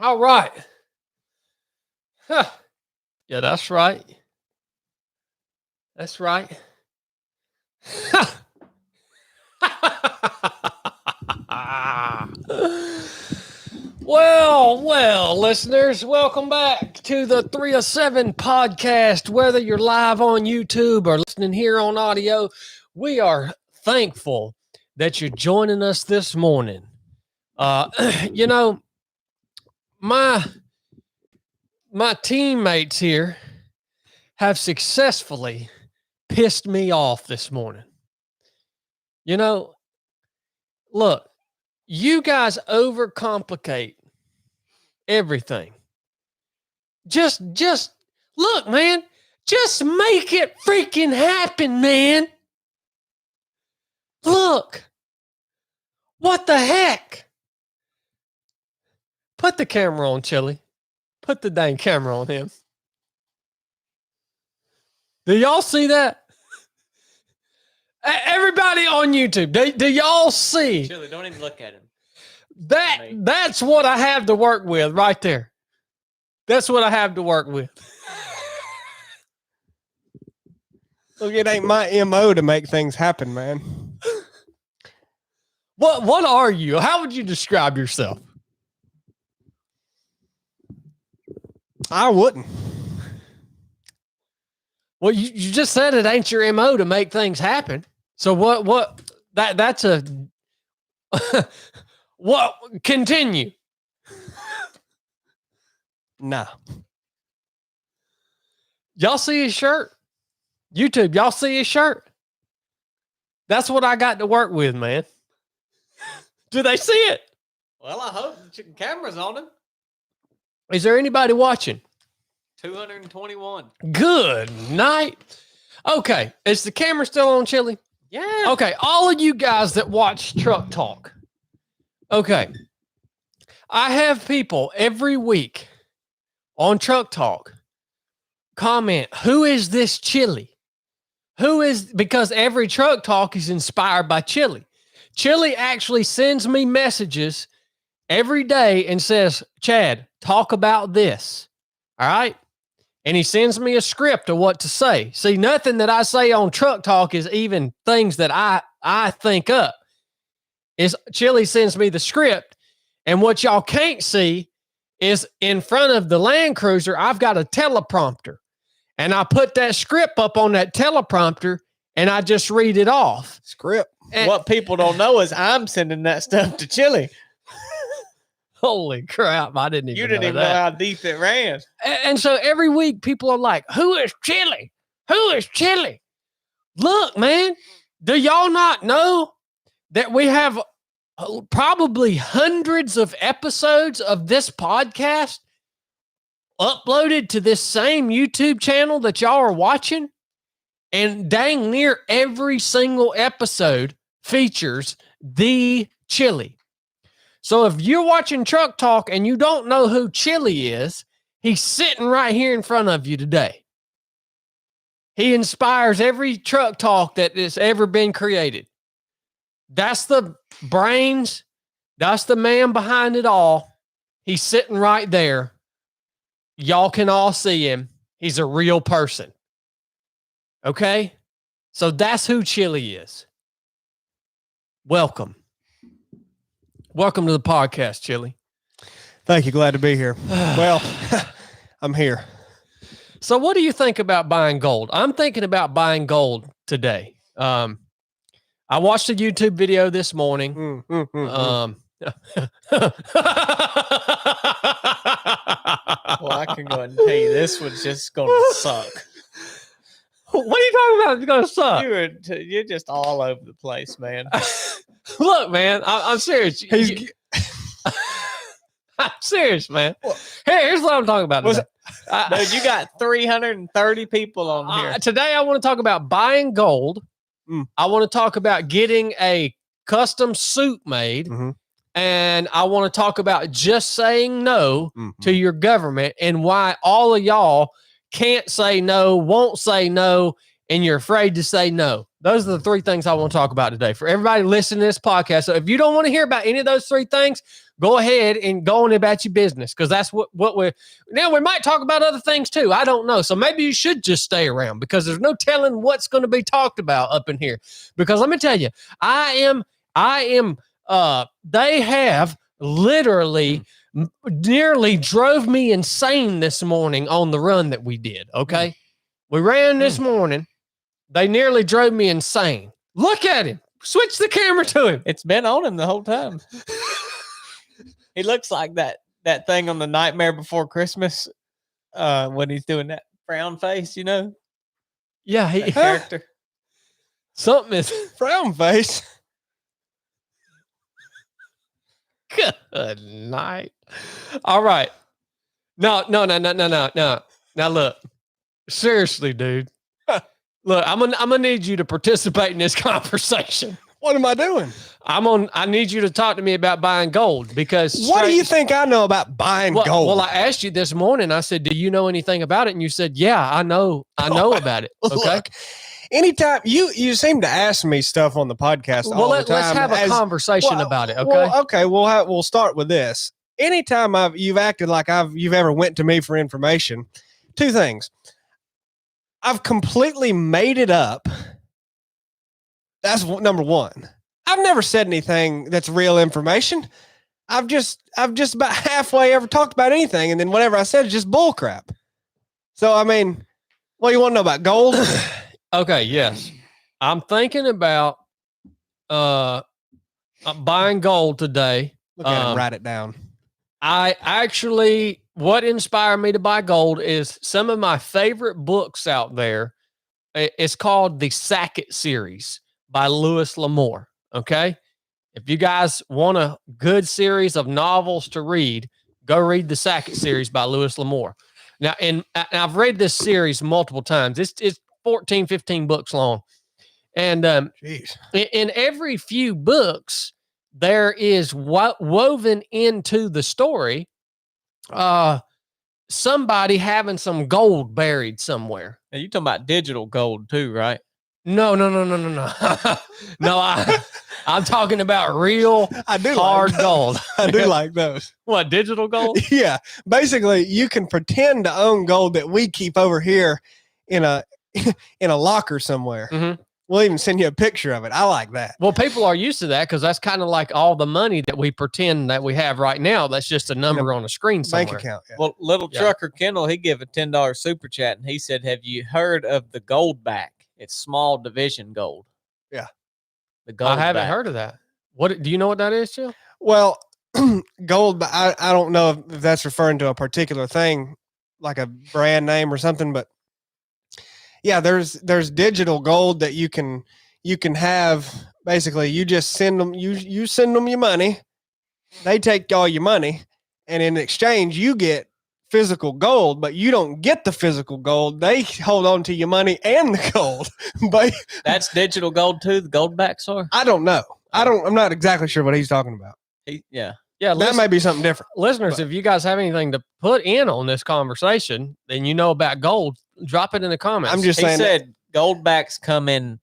All right. Huh. Yeah, that's right. That's right. Well, listeners, welcome back to the 307 podcast. Whether you're live on YouTube or listening here on audio, we are thankful that you're joining us this morning. You know, my teammates here have successfully pissed me off this morning. You know, look, you guys overcomplicate everything. Just look, man. Just make it freaking happen, man. Look. What the heck? Put the camera on, Chili. Put the dang camera on him. Do y'all see that? Everybody on YouTube, do y'all see? Chili, don't even look at him. That's what I have to work with right there. That's what I have to work with. Look, it ain't my MO to make things happen, man. What are you? How would you describe yourself? I wouldn't. Well, you just said it ain't your MO to make things happen. So that's a what continue. Nah. Y'all see his shirt? YouTube, y'all see his shirt? That's what I got to work with, man. Do they see it? Well, I hope the camera's on him. Is there anybody watching? 221. Good night. Okay, is the camera still on, Chili? Yeah. Okay, all of you guys that watch Truck Talk. Okay, I have people every week on Truck Talk comment, who is this Chili? Because every Truck Talk is inspired by Chili. Chili actually sends me messages every day and says, Chad, talk about this. All right. And he sends me a script of what to say. See, nothing that I say on Truck Talk is even things that I think up. Is Chili sends me the script. And what y'all can't see is in front of the Land Cruiser, I've got a teleprompter. And I put that script up on that teleprompter and I just read it off. Script. And What people don't know is I'm sending that stuff to Chili. holy crap, I didn't even You didn't even know how deep it ran. And so every week people are like, who is Chili? Who is Chili? Look, man, do y'all not know that we have probably hundreds of episodes of this podcast uploaded to this same YouTube channel that y'all are watching? And dang near every single episode features the Chili. So if you're watching Truck Talk and you don't know who Chili is, he's sitting right here in front of you today. He inspires every Truck Talk that has ever been created. That's the brains. That's the man behind it all. He's sitting right there. Y'all can all see him. He's a real person. Okay? So that's who Chili is. Welcome. Welcome to the podcast, Chili. Thank you. Glad to be here. Well, I'm here. So what do you think about buying gold? I'm thinking about buying gold today. I watched a YouTube video this morning. Well, I can go ahead and tell you this one's just going to suck. What are you talking about? It's going to suck. You're just all over the place, man. Look, man, I'm serious. I'm serious, man. Here's what I'm talking about today. Dude, you got 330 people on here. Today, I want to talk about buying gold. I want to talk about getting a custom suit made. And I want to talk about just saying no to your government and why all of y'all can't say no, won't say no, and you're afraid to say no. Those are the three things I want to talk about today for everybody listening to this podcast. So if you don't want to hear about any of those three things, go ahead and go on about your business, because that's what we're now. We might talk about other things too. I don't know. So maybe you should just stay around, because there's no telling what's going to be talked about up in here. Because let me tell you, they have literally nearly drove me insane this morning on the run that we did. Okay. We ran this morning. They nearly drove me insane. Look at him. Switch the camera to him. It's been on him the whole time. He looks like that thing on the Nightmare Before Christmas when he's doing that frown face, you know? Yeah, That character. something is Frown face. good night. All right. No. Now look, seriously, dude. Look, I'm gonna need you to participate in this conversation. What am I doing? I need you to talk to me about buying gold, because What do you think I know about buying gold? Well, I asked you this morning. I said, "Do you know anything about it?" And you said, "Yeah, I know about it." Okay. Look, anytime you seem to ask me stuff on the podcast Well, all the let's time. have a conversation about it. Okay. Well, okay. We'll start with this. Anytime you've acted like you've ever went to me for information, two things. I've completely made it up. That's number one. I've never said anything that's real information. I've just about halfway ever talked about anything, and then whatever I said is just bull crap. So I mean, what do you want to know about gold? Okay. Yes, I'm thinking about buying gold today. Look at it, write it down. What inspired me to buy gold is some of my favorite books out there. It's called the Sackett series by Louis L'Amour. Okay. If you guys want a good series of novels to read, go read the Sackett series by Louis L'Amour. Now, and I've read this series multiple times. It's 14, 15 books long. And Jeez. in every few books, there is woven into the story somebody having some gold buried somewhere. Now, you're talking about digital gold too, right? No. No, I'm talking about real I do hard like those. gold. I do like those. What, digital gold? Yeah. Basically, you can pretend to own gold that we keep over here in a locker somewhere. Mhm. We'll even send you a picture of it. I like that. Well, people are used to that, because that's kind of like all the money that we pretend that we have right now. That's just a number on a screen somewhere. Bank account. Yeah. Well, little Yeah. trucker Kendall, he gave a $10 super chat, and he said, "Have you heard of the gold back? It's small division gold." Yeah. The gold. I haven't back. heard of that. What do you know what that is, Jill? Well, gold, but I don't know if that's referring to a particular thing, like a brand name or something, but yeah, there's digital gold that you can have. Basically, you just send them you send them your money, they take all your money, and in exchange you get physical gold, but you don't get the physical gold. They hold on to your money and the gold. But That's digital gold too. The gold back, sir. I don't know. I'm not exactly sure what he's talking about. Yeah. Yeah, That might be something different. listeners, but- if you guys have anything to put in on this conversation, then you know about gold, drop it in the comments. I'm just He saying. said gold backs come in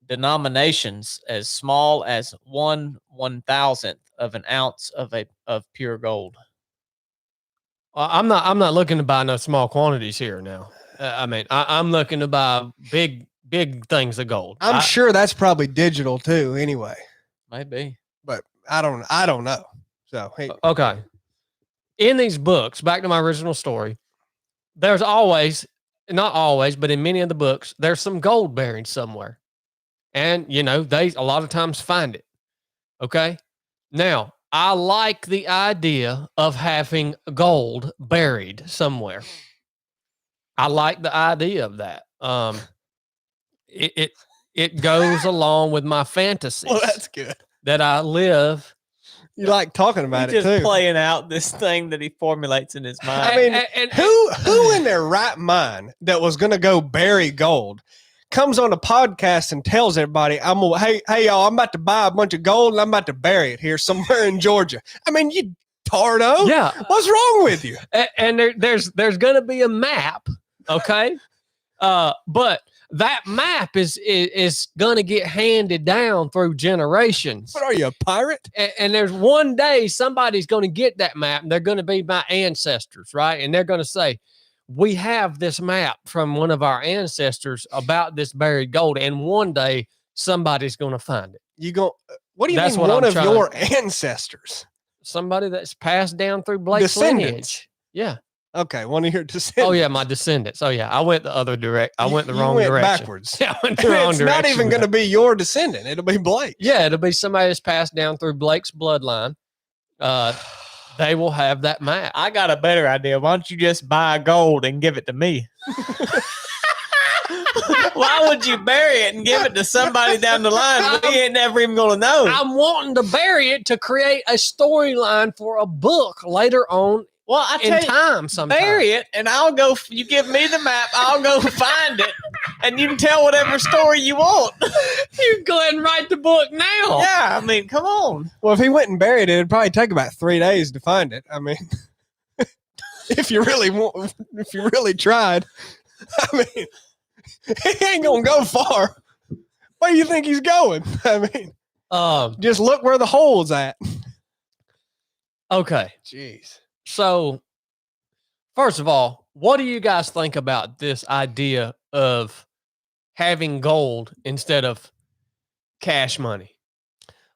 denominations as small as 1/1000th of an ounce of pure gold. I'm not looking to buy no small quantities here now. I mean, I'm looking to buy big things of gold. I'm sure that's probably digital too. Anyway, Maybe. but I don't know. So hey, Okay. In these books, back to my original story, there's always, not always, but in many of the books, there's some gold buried somewhere. And, they a lot of times find it. Okay. Now, I like the idea of having gold buried somewhere. I like the idea of that. It goes along with my fantasies well, that's good. that I live. You like talking about He's it just too. playing out this thing that he formulates in his mind. I mean, and who in their right mind that was going to go bury gold comes on a podcast and tells everybody, hey y'all, I'm about to buy a bunch of gold and I'm about to bury it here somewhere in Georgia. I mean, you tardo. yeah, What's wrong with you? and there's going to be a map, okay? But that map is gonna get handed down through generations. What are you, a pirate? And there's one day somebody's going to get that map and they're going to be my ancestors, right? And they're going to say, we have this map from one of our ancestors about this buried gold. And one day somebody's going to find it. You go. What do you That's mean what one I'm of trying- your ancestors? Somebody that's passed down through Blake's Descendants. lineage. Yeah. Okay, one of your descendants. Oh yeah, my descendants. Oh yeah, I went the other direct. I went the You wrong went direction. backwards. Yeah, I went the wrong It's direction. not even going to be your descendant. It'll be Blake. Yeah, it'll be somebody that's passed down through Blake's bloodline. They will have that map. I got a better idea. Why don't you just buy gold and give it to me? Why would you bury it and give it to somebody down the line? We ain't never even gonna know. I'm wanting to bury it to create a storyline for a book later on Well, I in tell you, time. Sometime. bury it, and I'll go. You give me the map, I'll go find it, and you can tell whatever story you want. You can go ahead and write the book now. Yeah, I mean, come on. Well, if he went and buried it, it'd probably take about 3 days to find it. I mean, if you really tried, I mean, he ain't gonna go far. Where do you think he's going? I mean, just look where the hole's at. Okay. Jeez. So, first of all, what do you guys think about this idea of having gold instead of cash money?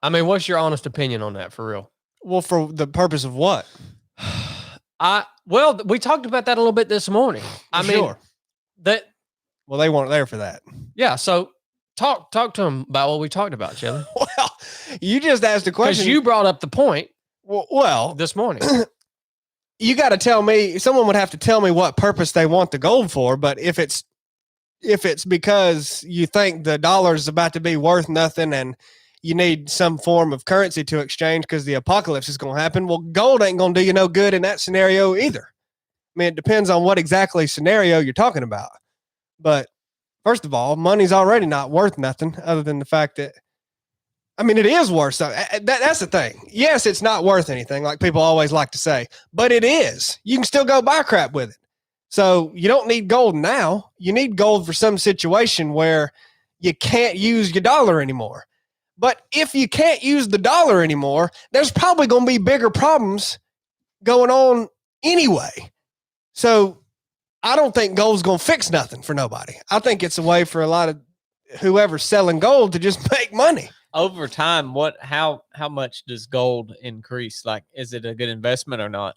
I mean, what's your honest opinion on that for real? Well, for the purpose of what? Well, we talked about that a little bit this morning. I mean, Sure. that Well, they weren't there for that. yeah. So talk to them about what we talked about, Shelly, Well, you just asked a because question. you brought up the point well, this morning. you got to tell me. Someone would have to tell me what purpose they want the gold for. But if it's because you think the dollar's about to be worth nothing and you need some form of currency to exchange because the apocalypse is going to happen, well, gold ain't going to do you no good in that scenario either. I mean, it depends on what exactly scenario you're talking about. But first of all, money's already not worth nothing other than the fact that, I mean, it is worth something. That's the thing. Yes, it's not worth anything, like people always like to say, but it is. You can still go buy crap with it. So you don't need gold now. You need gold for some situation where you can't use your dollar anymore. But if you can't use the dollar anymore, there's probably going to be bigger problems going on anyway. So I don't think gold's going to fix nothing for nobody. I think it's a way for a lot of whoever's selling gold to just make money. Over time, how much does gold increase? Like, is it a good investment or not?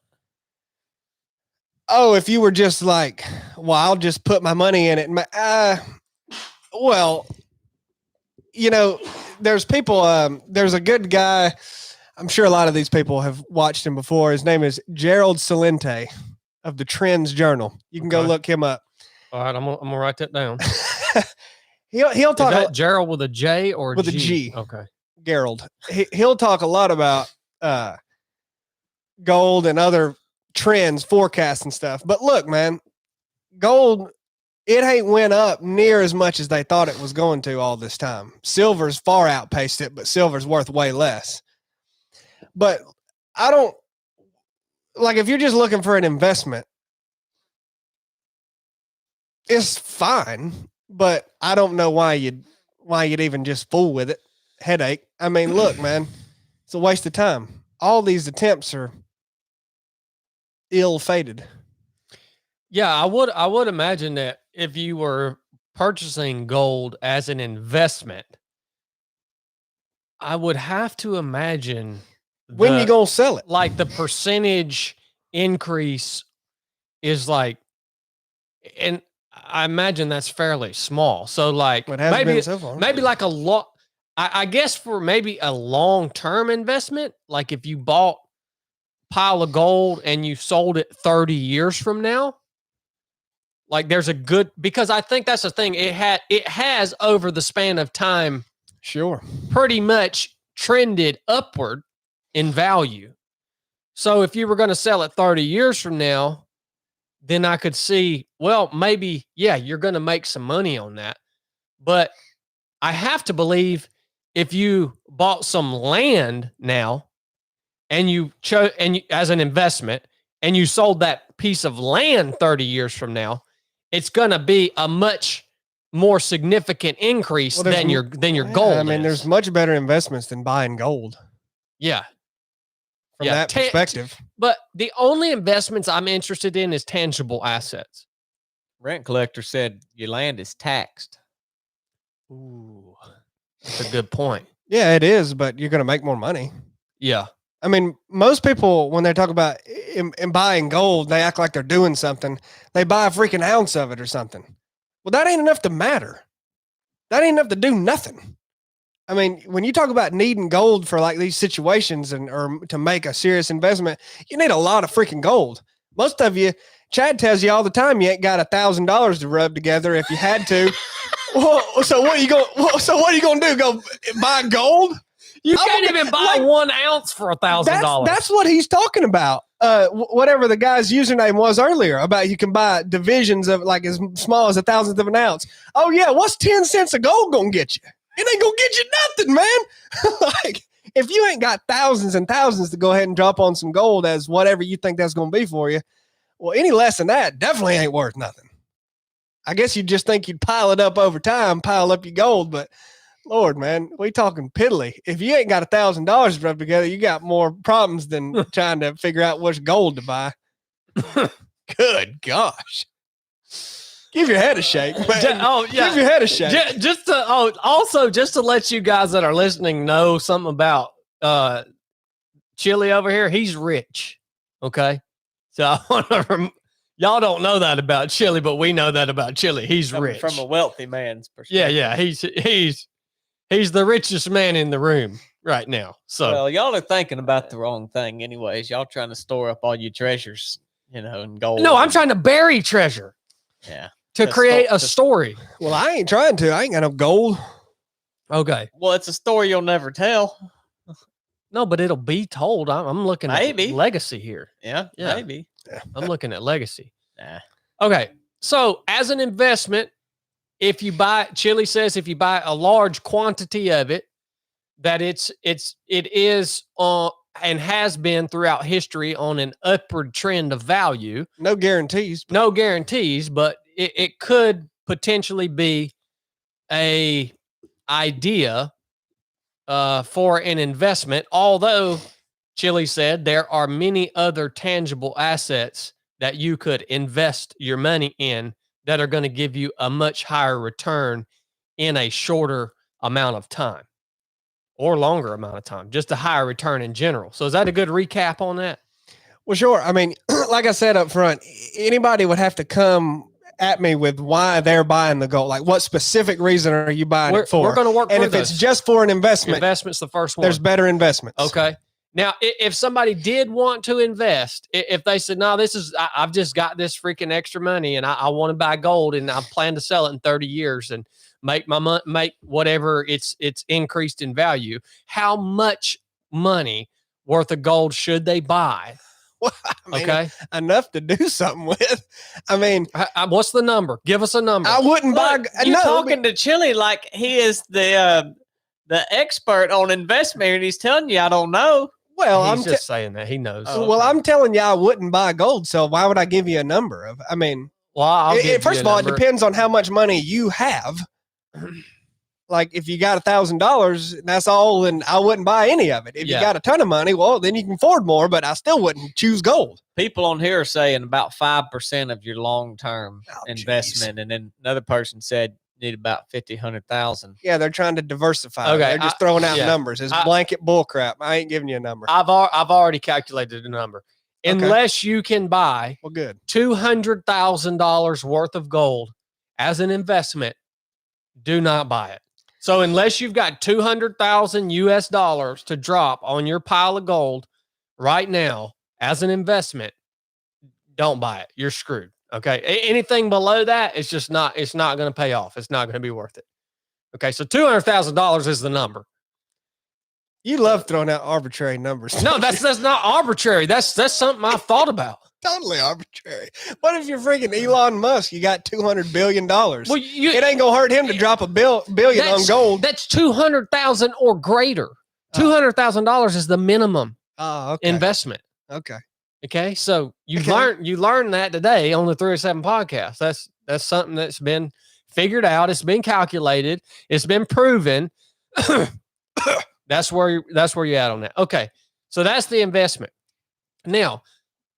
Oh, if you were just like, well, I'll just put my money in it. Well, you know, there's people, there's a good guy. I'm sure a lot of these people have watched him before. His name is Gerald Celente of the Trends Journal. You can go Okay. look him up. All right, I'm gonna write that down. He'll Is talk that Gerald with a J or With a G? G. Okay. Gerald. He'll talk a lot about gold and other trends, forecasts and stuff. But look, man, gold, it ain't went up near as much as they thought it was going to all this time. Silver's far outpaced it, but silver's worth way less. But I don't like if you're just looking for an investment, it's fine, but I don't know why you'd even just fool with it. Headache. I mean, look, man, it's a waste of time. All these attempts are ill-fated. Yeah, I would imagine that if you were purchasing gold as an investment, I would have to imagine When you gonna sell it? like the percentage increase is like, and I imagine that's fairly small. So like It has been so far. maybe like a lot. I guess for maybe a long-term investment, like if you bought a pile of gold and you sold it 30 years from now, like there's a good, because I think that's the thing. It has over the span of time Sure. pretty much trended upward in value. So if you were going to sell it 30 years from now, then I could see, well, maybe, yeah, you're going to make some money on that. But I have to believe if you bought some land now and you chose as an investment and you sold that piece of land 30 years from now, it's going to be a much more significant increase Well, there's than your gold. I mean, is. there's much better investments than buying gold yeah. from Yeah, that perspective. But the only investments I'm interested in is tangible assets. Rent collector said your land is taxed. Ooh, that's a good point. Yeah, it is, but you're going to make more money. Yeah. I mean, most people, when they talk about in buying gold, they act like they're doing something. They buy a freaking ounce of it or something. Well, that ain't enough to matter. That ain't enough to do nothing. I mean, when you talk about needing gold for like these situations or to make a serious investment, you need a lot of freaking gold. Most of you, Chad tells you all the time, you ain't got $1,000 to rub together if you had to. Well, so what are you going to do? Go buy gold? You can't even buy 1 ounce for $1,000. That's what he's talking about. Whatever the guy's username was earlier about you can buy divisions of like as small as 1,000th of an ounce. Oh yeah, what's 10 cents of gold gonna get you? It ain't gonna get you nothing, man. Like if you ain't got thousands and thousands to go ahead and drop on some gold as whatever you think that's gonna be for you, well, any less than that definitely ain't worth nothing. I guess you just think you'd pile it up over time, pile up your gold, but Lord, man, we talking piddly. If you ain't got $1,000 rubbed together, you got more problems than trying to figure out which gold to buy. Good gosh. Give your head a shake, man. Give your head a shake. Just to just to let you guys that are listening know something about Chili over here. He's rich. Okay. So I want to y'all don't know that about Chili, but we know that about Chili. He's Coming rich. from a wealthy man's perspective. Yeah. He's the richest man in the room right now. So Well, y'all are thinking about the wrong thing anyways. Y'all trying to store up all your treasures, and gold. no, I'm trying to bury treasure Yeah. to To create sto- a to- story. Well, I ain't trying to. I ain't got no gold. Okay. Well, it's a story you'll never tell. No, but it'll be told. I'm looking Maybe. at legacy here. Yeah. Maybe. I'm looking at legacy. Nah. Okay. So as an investment, if you buy, Chili says, if you buy a large quantity of it, that it is and has been throughout history on an upward trend of value. No guarantees. No guarantees, but it could potentially be a idea for an investment. Although Chili said there are many other tangible assets that you could invest your money in that are going to give you a much higher return in a shorter amount of time or longer amount of time, just a higher return in general. So is that a good recap on that? Well, sure. I mean, like I said up front, anybody would have to come at me with why they're buying the gold. Like, what specific reason are you buying it for? We're going to work and through if it's those. just for an investment, Investment's the first one. there's better investments. Okay. Now, if somebody did want to invest, if they said, no, I've just got this freaking extra money and I want to buy gold and I plan to sell it in 30 years and make my money, make whatever it's increased in value, how much money worth of gold should they buy? Well, I mean, Okay. enough to do something with. I mean, What's the number? Give us a number. I wouldn't buy. Look, you're talking to Chili like he is the expert on investment, and he's telling you, I don't know. Well, He's just saying that he knows. Oh, well, okay. I'm telling you, I wouldn't buy gold. So why would I give you a number of? I mean, Well, I'll give first you of a all, it number. depends on how much money you have. Like if you got $1,000, that's all, and I wouldn't buy any of it. If Yeah. you got a ton of money, well, then you can afford more, but I still wouldn't choose gold. People on here are saying about 5% of your long-term Oh, investment, and then another person said you need about 50, 100,000. Yeah, they're trying to diversify. Okay, They're just throwing out yeah. numbers. It's blanket bullcrap. I ain't giving you a number. I've already calculated the number. Okay. Unless you can buy Well, good. $200,000 worth of gold as an investment, do not buy it. So unless you've got 200,000 US dollars to drop on your pile of gold right now as an investment, don't buy it. You're screwed. Okay. Anything below that, it's not going to pay off. It's not going to be worth it. Okay. So $200,000 is the number. You love throwing out arbitrary numbers. No, that's not arbitrary. That's something I've thought about. Totally arbitrary. What if you're freaking Elon Musk? You got $200 billion. Well, It ain't gonna hurt him to drop a billion on gold. That's 200,000 or greater. $200,000 is the minimum Oh, okay. investment. Okay. Okay, so you Okay. learned that today on the 307 podcast. That's something that's been figured out. It's been calculated. It's been proven. That's where you're at on that. Okay. So that's the investment. Now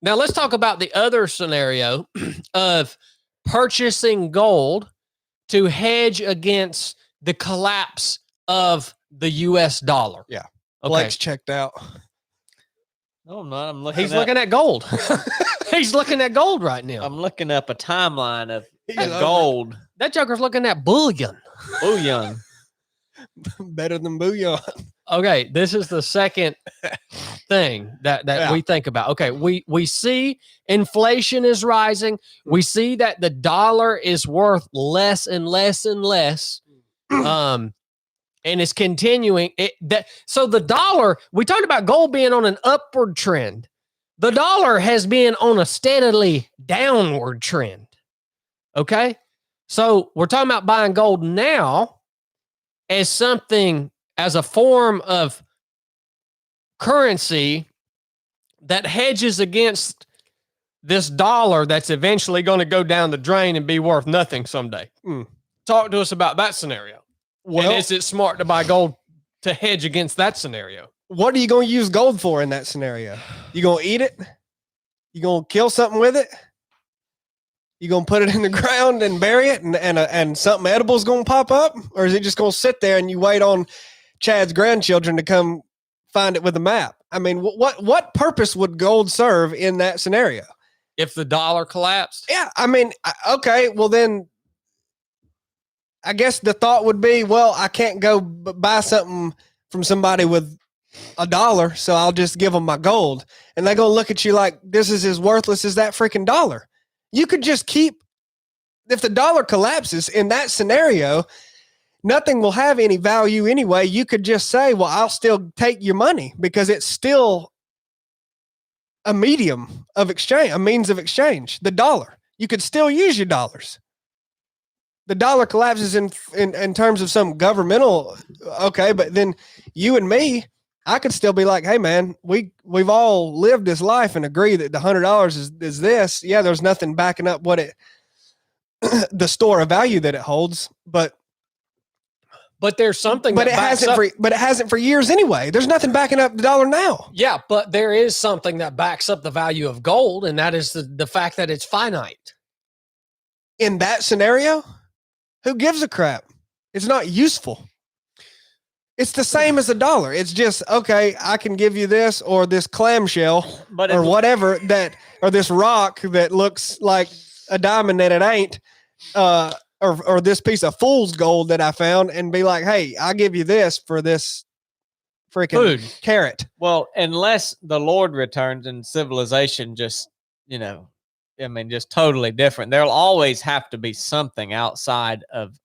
let's talk about the other scenario of purchasing gold to hedge against the collapse of the US dollar. Yeah. Okay. Blake's checked out. No, I'm not. I'm looking. He's looking at gold. He's looking at gold right now. I'm looking up a timeline of He's over. gold That joker's looking at bullion. bullion. Better than bouillon. Okay, this is the second thing that Yeah. we think about. Okay, we see inflation is rising. We see that the dollar is worth less and less and less. And it's continuing. So the dollar, we talked about gold being on an upward trend. The dollar has been on a steadily downward trend. Okay? So we're talking about buying gold now as something, as a form of currency that hedges against this dollar that's eventually going to go down the drain and be worth nothing someday. Talk to us about that scenario. Well, And is it smart to buy gold to hedge against that scenario? what are you going to use gold for in that scenario? You going to eat it? You going to kill something with it? You going to put it in the ground and bury it and something edible is going to pop up? Or is it just going to sit there and you wait on Chad's grandchildren to come find it with a map? I mean, what purpose would gold serve in that scenario? If the dollar collapsed? Yeah, I mean, okay, well then I guess the thought would be, well, I can't go buy something from somebody with $1, so I'll just give them my gold. And they're going to look at you like this is as worthless as that freaking dollar. You could just keep, if the dollar collapses in that scenario, nothing will have any value anyway. You could just say, well, I'll still take your money because it's still a medium of exchange, a means of exchange, the dollar. You could still use your dollars. The dollar collapses in terms of some governmental, okay, but then you and me, I could still be like, hey man, we've all lived this life and agree that the $100 is this. Yeah, there's nothing backing up what it the store of value that it holds, but there's something but that it hasn't for years anyway. There's nothing backing up the dollar now. Yeah, but there is something that backs up the value of gold, and that is the fact that it's finite. In that scenario, who gives a crap? It's not useful. It's the same as a dollar. It's just, okay, I can give you this or this clamshell or whatever or this rock that looks like a diamond that it ain't, or this piece of fool's gold that I found and be like, hey, I'll give you this for this freaking Food. carrot. Well, unless the Lord returns and civilization just, just totally different. There'll always have to be something outside of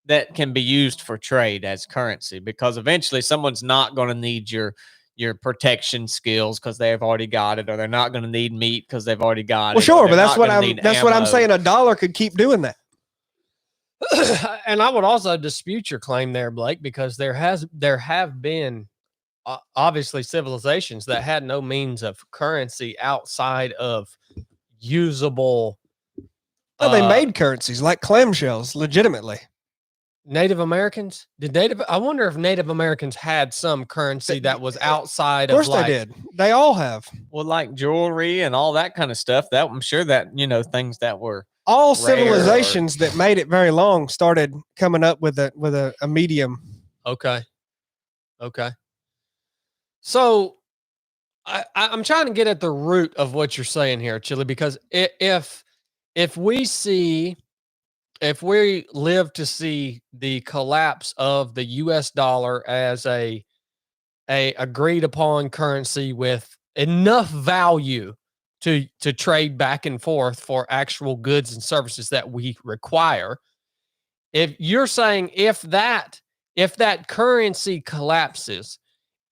that can be used for trade as currency, because eventually someone's not going to need your protection skills because they've already got it, or they're not going to need meat because they've already got it. Well, sure, but that's what I'm saying. A dollar could keep doing that. And I would also dispute your claim there, Blake, because there have been obviously civilizations that had no means of currency outside of usable. Well, they made currencies like clamshells, legitimately. Native Americans? I wonder if Native Americans had some currency that was outside of course like, they did. They all have. Well, like jewelry and all that kind of stuff. That I'm sure that, things that were all rare civilizations that made it very long started coming up with a medium. Okay. So I'm trying to get at the root of what you're saying here, Chili, because if we live to see the collapse of the US dollar as a agreed upon currency with enough value to trade back and forth for actual goods and services that we require, if you're saying if that currency collapses,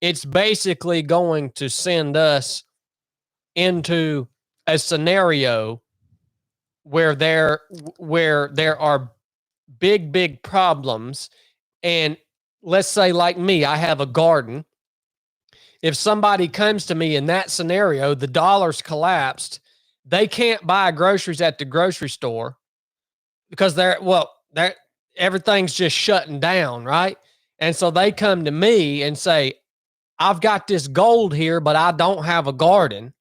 it's basically going to send us into a scenario where there are big problems. And let's say, like me, I have a garden. If somebody comes to me in that scenario, the dollar's collapsed, they can't buy groceries at the grocery store. because they're everything's just shutting down, right? And so they come to me and say, I've got this gold here, but I don't have a garden.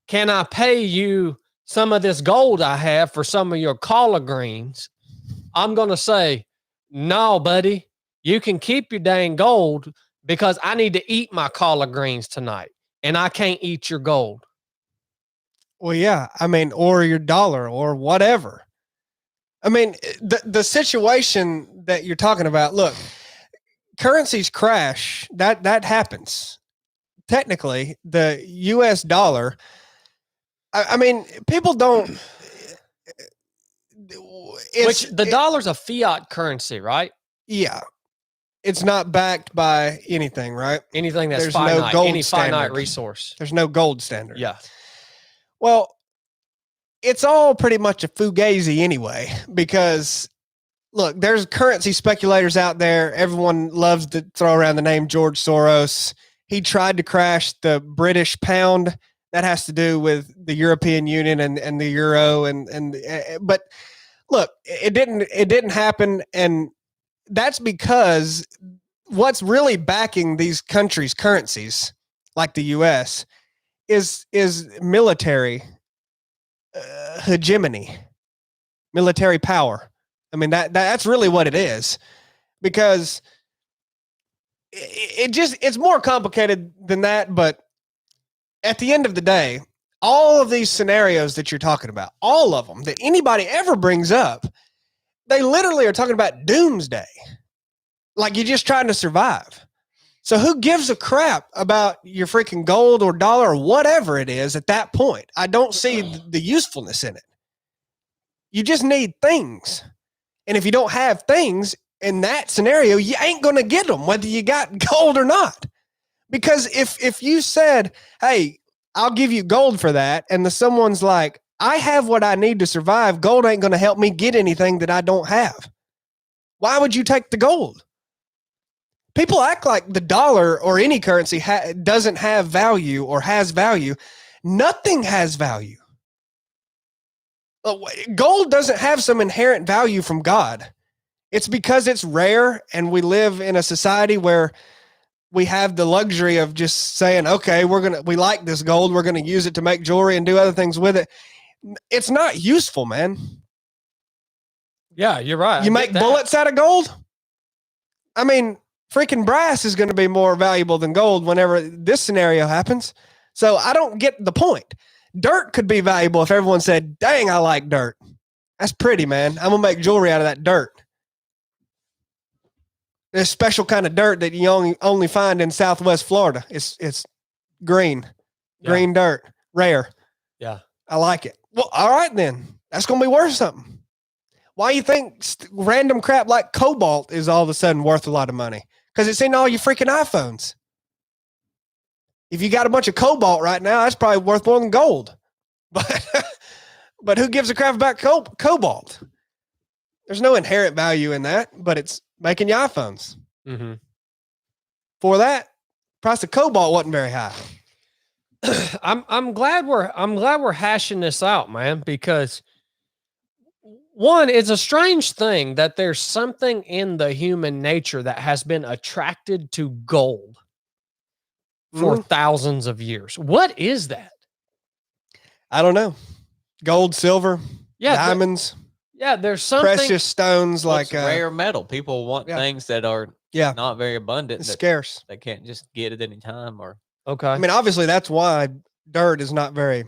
Can I pay you some of this gold I have for some of your collard greens? I'm going to say, no, buddy, you can keep your dang gold because I need to eat my collard greens tonight and I can't eat your gold. Well, yeah. I mean, or your dollar or whatever. I mean, the situation that you're talking about, look, currencies crash. That happens. Technically, the US dollar, I mean, people don't. Which the dollar's a fiat currency, right? Yeah. It's not backed by anything, right? Anything that's There's no finite, gold any finite standard. resource. There's no gold standard. Yeah. Well, it's all pretty much a fugazi anyway, because look, there's currency speculators out there. Everyone loves to throw around the name George Soros. He tried to crash the British pound. That has to do with the European Union and the euro but look, it didn't happen, and that's because what's really backing these countries' currencies, like the U.S., is military hegemony, military power. I mean, that's really what it is, because it's more complicated than that. But at the end of the day, all of these scenarios that you're talking about, all of them that anybody ever brings up, they literally are talking about doomsday. Like you're just trying to survive. So who gives a crap about your freaking gold or dollar or whatever it is at that point? I don't see the usefulness in it. You just need things. And if you don't have things in that scenario, you ain't going to get them, whether you got gold or not. Because if you said, hey, I'll give you gold for that, and someone's like, I have what I need to survive, gold ain't going to help me get anything that I don't have. Why would you take the gold? People act like the dollar or any currency doesn't have value or has value. Nothing has value. Gold doesn't have some inherent value from God. It's because it's rare, and we live in a society where we have the luxury of just saying, okay, we like this gold, we're going to use it to make jewelry and do other things with it. It's not useful, man. Yeah, you're right. You make bullets out of gold? I mean, freaking brass is going to be more valuable than gold whenever this scenario happens. So I don't get the point. Dirt could be valuable if everyone said, dang, I like dirt. That's pretty, man. I'm going to make jewelry out of that dirt. There's a special kind of dirt that you only find in Southwest Florida. It's green dirt, rare. Yeah. I like it. Well, all right, then. That's going to be worth something. Why you think random crap like cobalt is all of a sudden worth a lot of money? Because it's in all your freaking iPhones. If you got a bunch of cobalt right now, that's probably worth more than gold. But who gives a crap about cobalt? There's no inherent value in that, but it's making your iPhones. Mm-hmm. For that, price of cobalt wasn't very high. I'm glad we're hashing this out, man, because one, it's a strange thing that there's something in the human nature that has been attracted to gold for thousands of years. What is that? I don't know. Gold, silver, diamonds. There's something precious stones like rare metal. People want things that are not very abundant, scarce. They can't just get at any time. Or okay. I mean, obviously that's why dirt is not very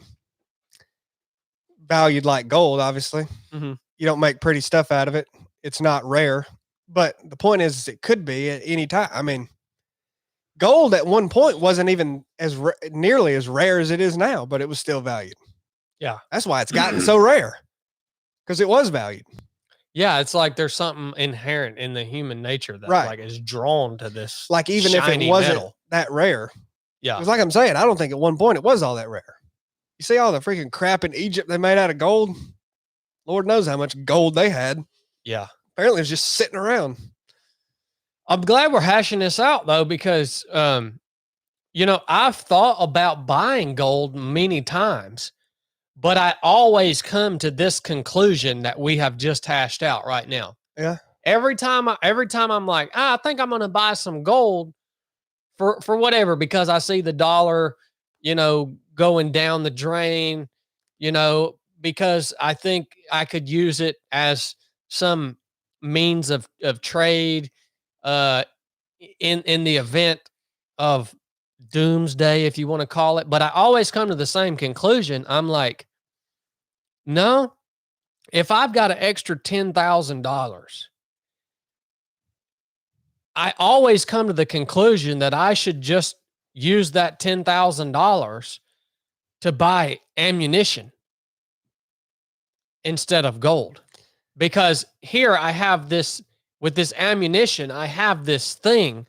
valued like gold. Obviously, you don't make pretty stuff out of it. It's not rare. But the point is, it could be at any time. I mean, gold at one point wasn't even nearly as rare as it is now, but it was still valued. Yeah, that's why it's gotten so rare, because it was valued. Yeah, it's like there's something inherent in the human nature that like is drawn to this. Like even if it wasn't that rare, yeah, it's like I'm saying, I don't think at one point it was all that rare. You see all the freaking crap in Egypt they made out of gold. Lord knows how much gold they had. Yeah, apparently it's just sitting around. I'm glad we're hashing this out though, because I've thought about buying gold many times. But I always come to this conclusion that we have just hashed out right now. Yeah. Every time I'm like, I think I'm going to buy some gold for whatever, because I see the dollar, going down the drain, because I think I could use it as some means of trade in the event of doomsday, if you want to call it. But I always come to the same conclusion. I'm like, no, if I've got an extra $10,000, I always come to the conclusion that I should just use that $10,000 to buy ammunition instead of gold. Because here I have this, with this ammunition, I have this thing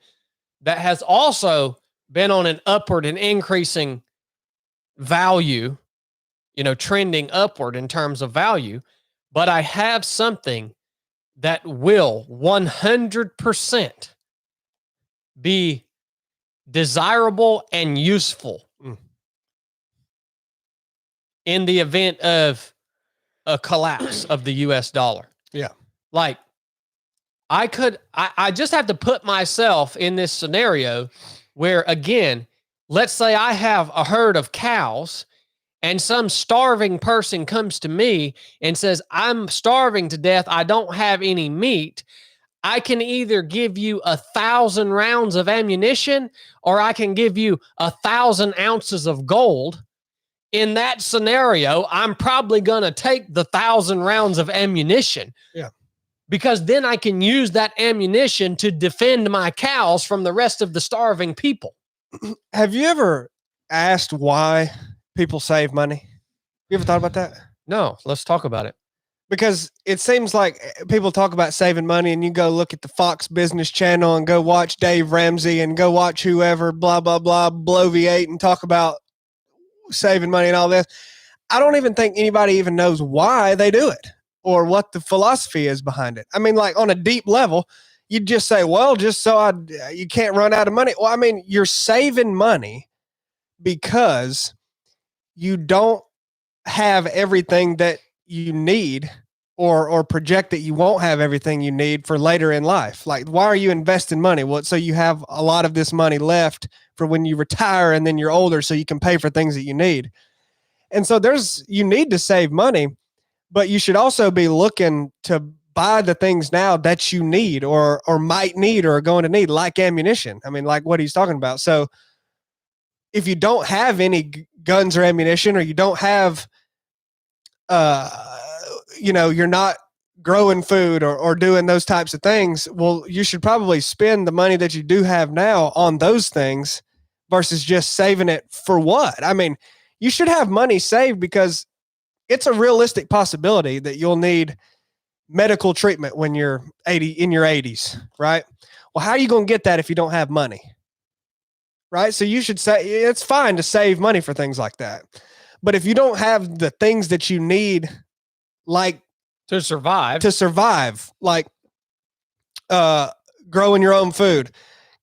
that has also been on an upward and increasing value, trending upward in terms of value, but I have something that will 100% be desirable and useful in the event of a collapse of the US dollar. Yeah. Like, I just have to put myself in this scenario where, again, let's say I have a herd of cows and some starving person comes to me and says, I'm starving to death, I don't have any meat. I can either give you 1,000 rounds of ammunition or I can give you 1,000 ounces of gold. In that scenario, I'm probably going to take the 1,000 rounds of ammunition. Yeah. Because then I can use that ammunition to defend my cows from the rest of the starving people. Have you ever asked why people save money? You ever thought about that? No, let's talk about it. Because it seems like people talk about saving money and you go look at the Fox Business Channel and go watch Dave Ramsey and go watch whoever, blah, blah, blah, Bloviate and talk about saving money and all this. I don't even think anybody even knows why they do it or what the philosophy is behind it. I mean, like on a deep level, you'd just say, well, just so you can't run out of money. Well, I mean, you're saving money because you don't have everything that you need or project that you won't have everything you need for later in life. Like, why are you investing money? Well, so you have a lot of this money left for when you retire and then you're older so you can pay for things that you need. And so you need to save money, but you should also be looking to buy the things now that you need or might need or are going to need, like ammunition. I mean, like what he's talking about. So if you don't have any guns or ammunition, or you don't have, you're not growing food or doing those types of things, well, you should probably spend the money that you do have now on those things versus just saving it for what? I mean, you should have money saved because it's a realistic possibility that you'll need medical treatment when you're in your 80s, right? Well, how are you going to get that if you don't have money? Right? So you should say it's fine to save money for things like that. But if you don't have the things that you need, like to survive, like growing your own food,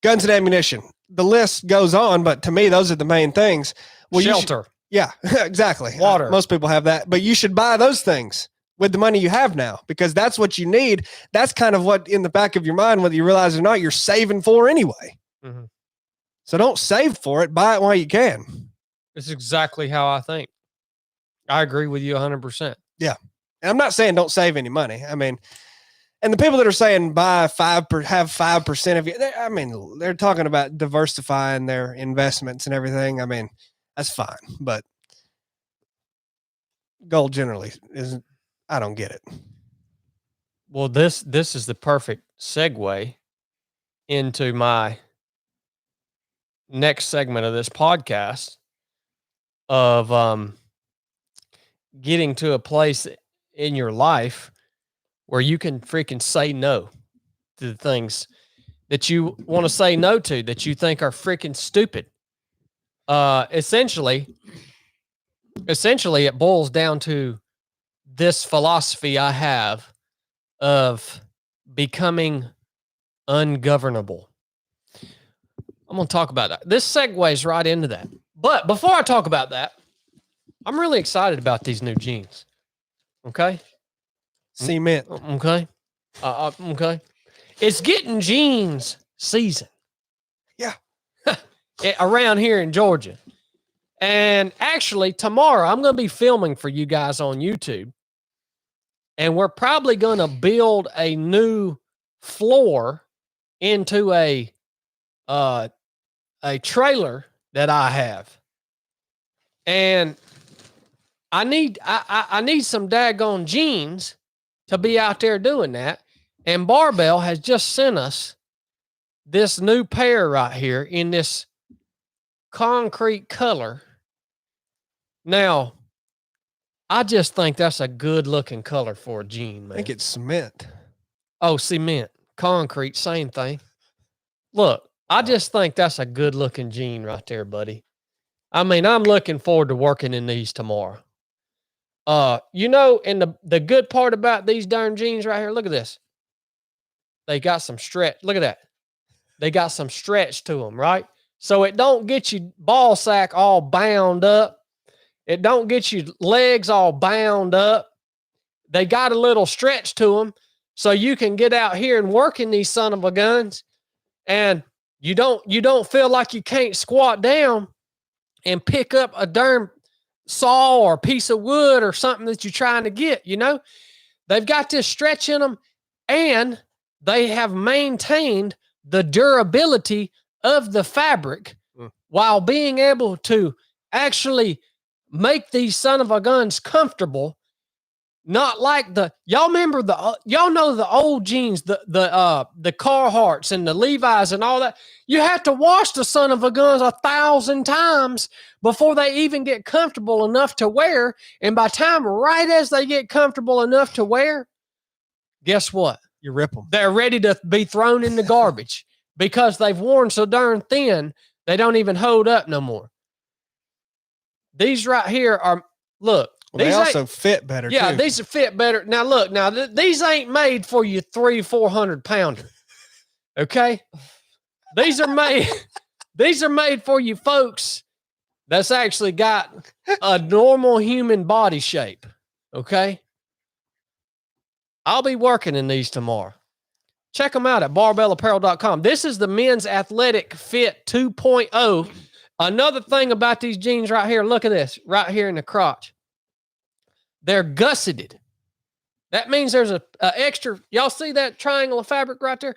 guns and ammunition, the list goes on. But to me, those are the main things. Well, shelter. Yeah, exactly. Water. Most people have that, but you should buy those things with the money you have now, because that's what you need. That's kind of what in the back of your mind, whether you realize it or not, you're saving for anyway. Mm-hmm. So don't save for it. Buy it while you can. It's exactly how I think. I agree with you 100%. Yeah. And I'm not saying don't save any money. I mean, and the people that are saying have 5% of it, I mean, they're talking about diversifying their investments and everything. I mean, that's fine, but gold generally isn't. I don't get it. Well, this is the perfect segue into my next segment of this podcast of getting to a place in your life where you can freaking say no to the things that you want to say no to, that you think are freaking stupid. Essentially it boils down to this philosophy I have of becoming ungovernable. I'm going to talk about that. This segues right into that. But before I talk about that, I'm really excited about these new jeans. Okay. Cement. Okay. Okay. It's getting jeans season. Yeah. Around here in Georgia. And actually, tomorrow I'm going to be filming for you guys on YouTube. And we're probably going to build a new floor into a trailer that I have. And I need some daggone jeans to be out there doing that. And Barbell has just sent us this new pair right here in this concrete color. Now, I just think that's a good looking color for a jean, I man. think it's cement. Oh, cement, concrete, same thing. Look, I just think that's a good looking jean right there, buddy. I mean, I'm looking forward to working in these tomorrow. You know, and the good part about these darn jeans right here, look at this. They got some stretch. Look at that. They got some stretch to them, right? So it don't get you ball sack all bound up. It don't get you legs all bound up. They got a little stretch to them, so you can get out here and work in these son of a guns, and you don't feel like you can't squat down and pick up a darn saw or piece of wood or something that you're trying to get. You know, they've got this stretch in them, and they have maintained the durability of the fabric while being able to actually make these son of a guns comfortable. Not like y'all remember y'all know the old jeans, the Carhartts and the Levi's and all that. You have to wash the son of a guns 1,000 times before they even get comfortable enough to wear. And by time, right as they get comfortable enough to wear, guess what? You rip them. They're ready to be thrown in the garbage because they've worn so darn thin, they don't even hold up no more. These right here are, look. Well, they also fit better, yeah, too. these fit better. Now, look, these ain't made for you 300-400 pounder. Okay? These are made for you folks that's actually got a normal human body shape. Okay? I'll be working in these tomorrow. Check them out at barbellapparel.com. This is the men's athletic fit 2.0. Another thing about these jeans right here, look at this, right here in the crotch. They're gusseted. That means there's a extra, y'all see that triangle of fabric right there?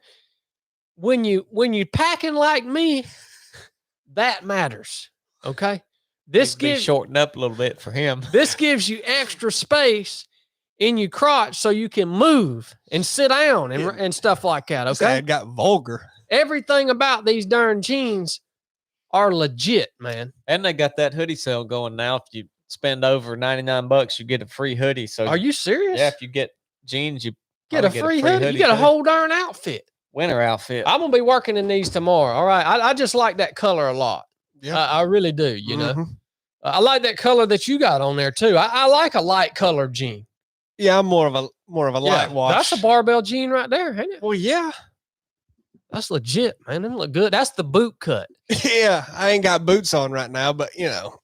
When you packing like me, that matters. Okay? This gives shortened up a little bit for him. This gives you extra space in your crotch so you can move and sit down and stuff like that. Okay. It got vulgar. Everything about these darn jeans are legit, man. And they got that hoodie sale going now. If you spend over $99, you get a free hoodie. So are you serious? Yeah, if you get jeans, you get a free hoodie. You get a whole darn outfit. Winter outfit. I'm gonna be working in these tomorrow. All right. I just like that color a lot. Yeah, I really do. You know, I like that color that you got on there too. I like a light colored jean. Yeah, I'm more of a light wash. That's a barbell jean right there, ain't it? Well, yeah. That's legit, man. Them look good. That's the boot cut. Yeah, I ain't got boots on right now, but you know,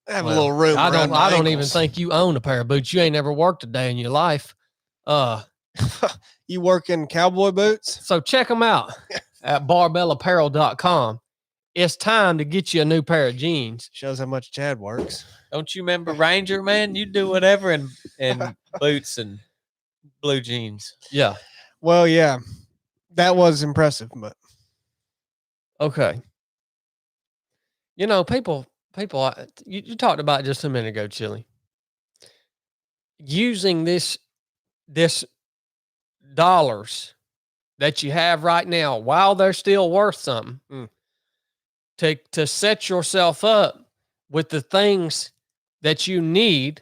I have a little room. I don't even think you own a pair of boots. You ain't never worked a day in your life. You work in cowboy boots? So check them out at barbellapparel.com. It's time to get you a new pair of jeans. Shows how much Chad works. Don't you remember Ranger, man? You do whatever in boots and blue jeans. Yeah. Well, yeah. That was impressive, but okay. You know, people, you talked about just a minute ago, Chili. Using this dollars that you have right now while they're still worth something to set yourself up with the things that you need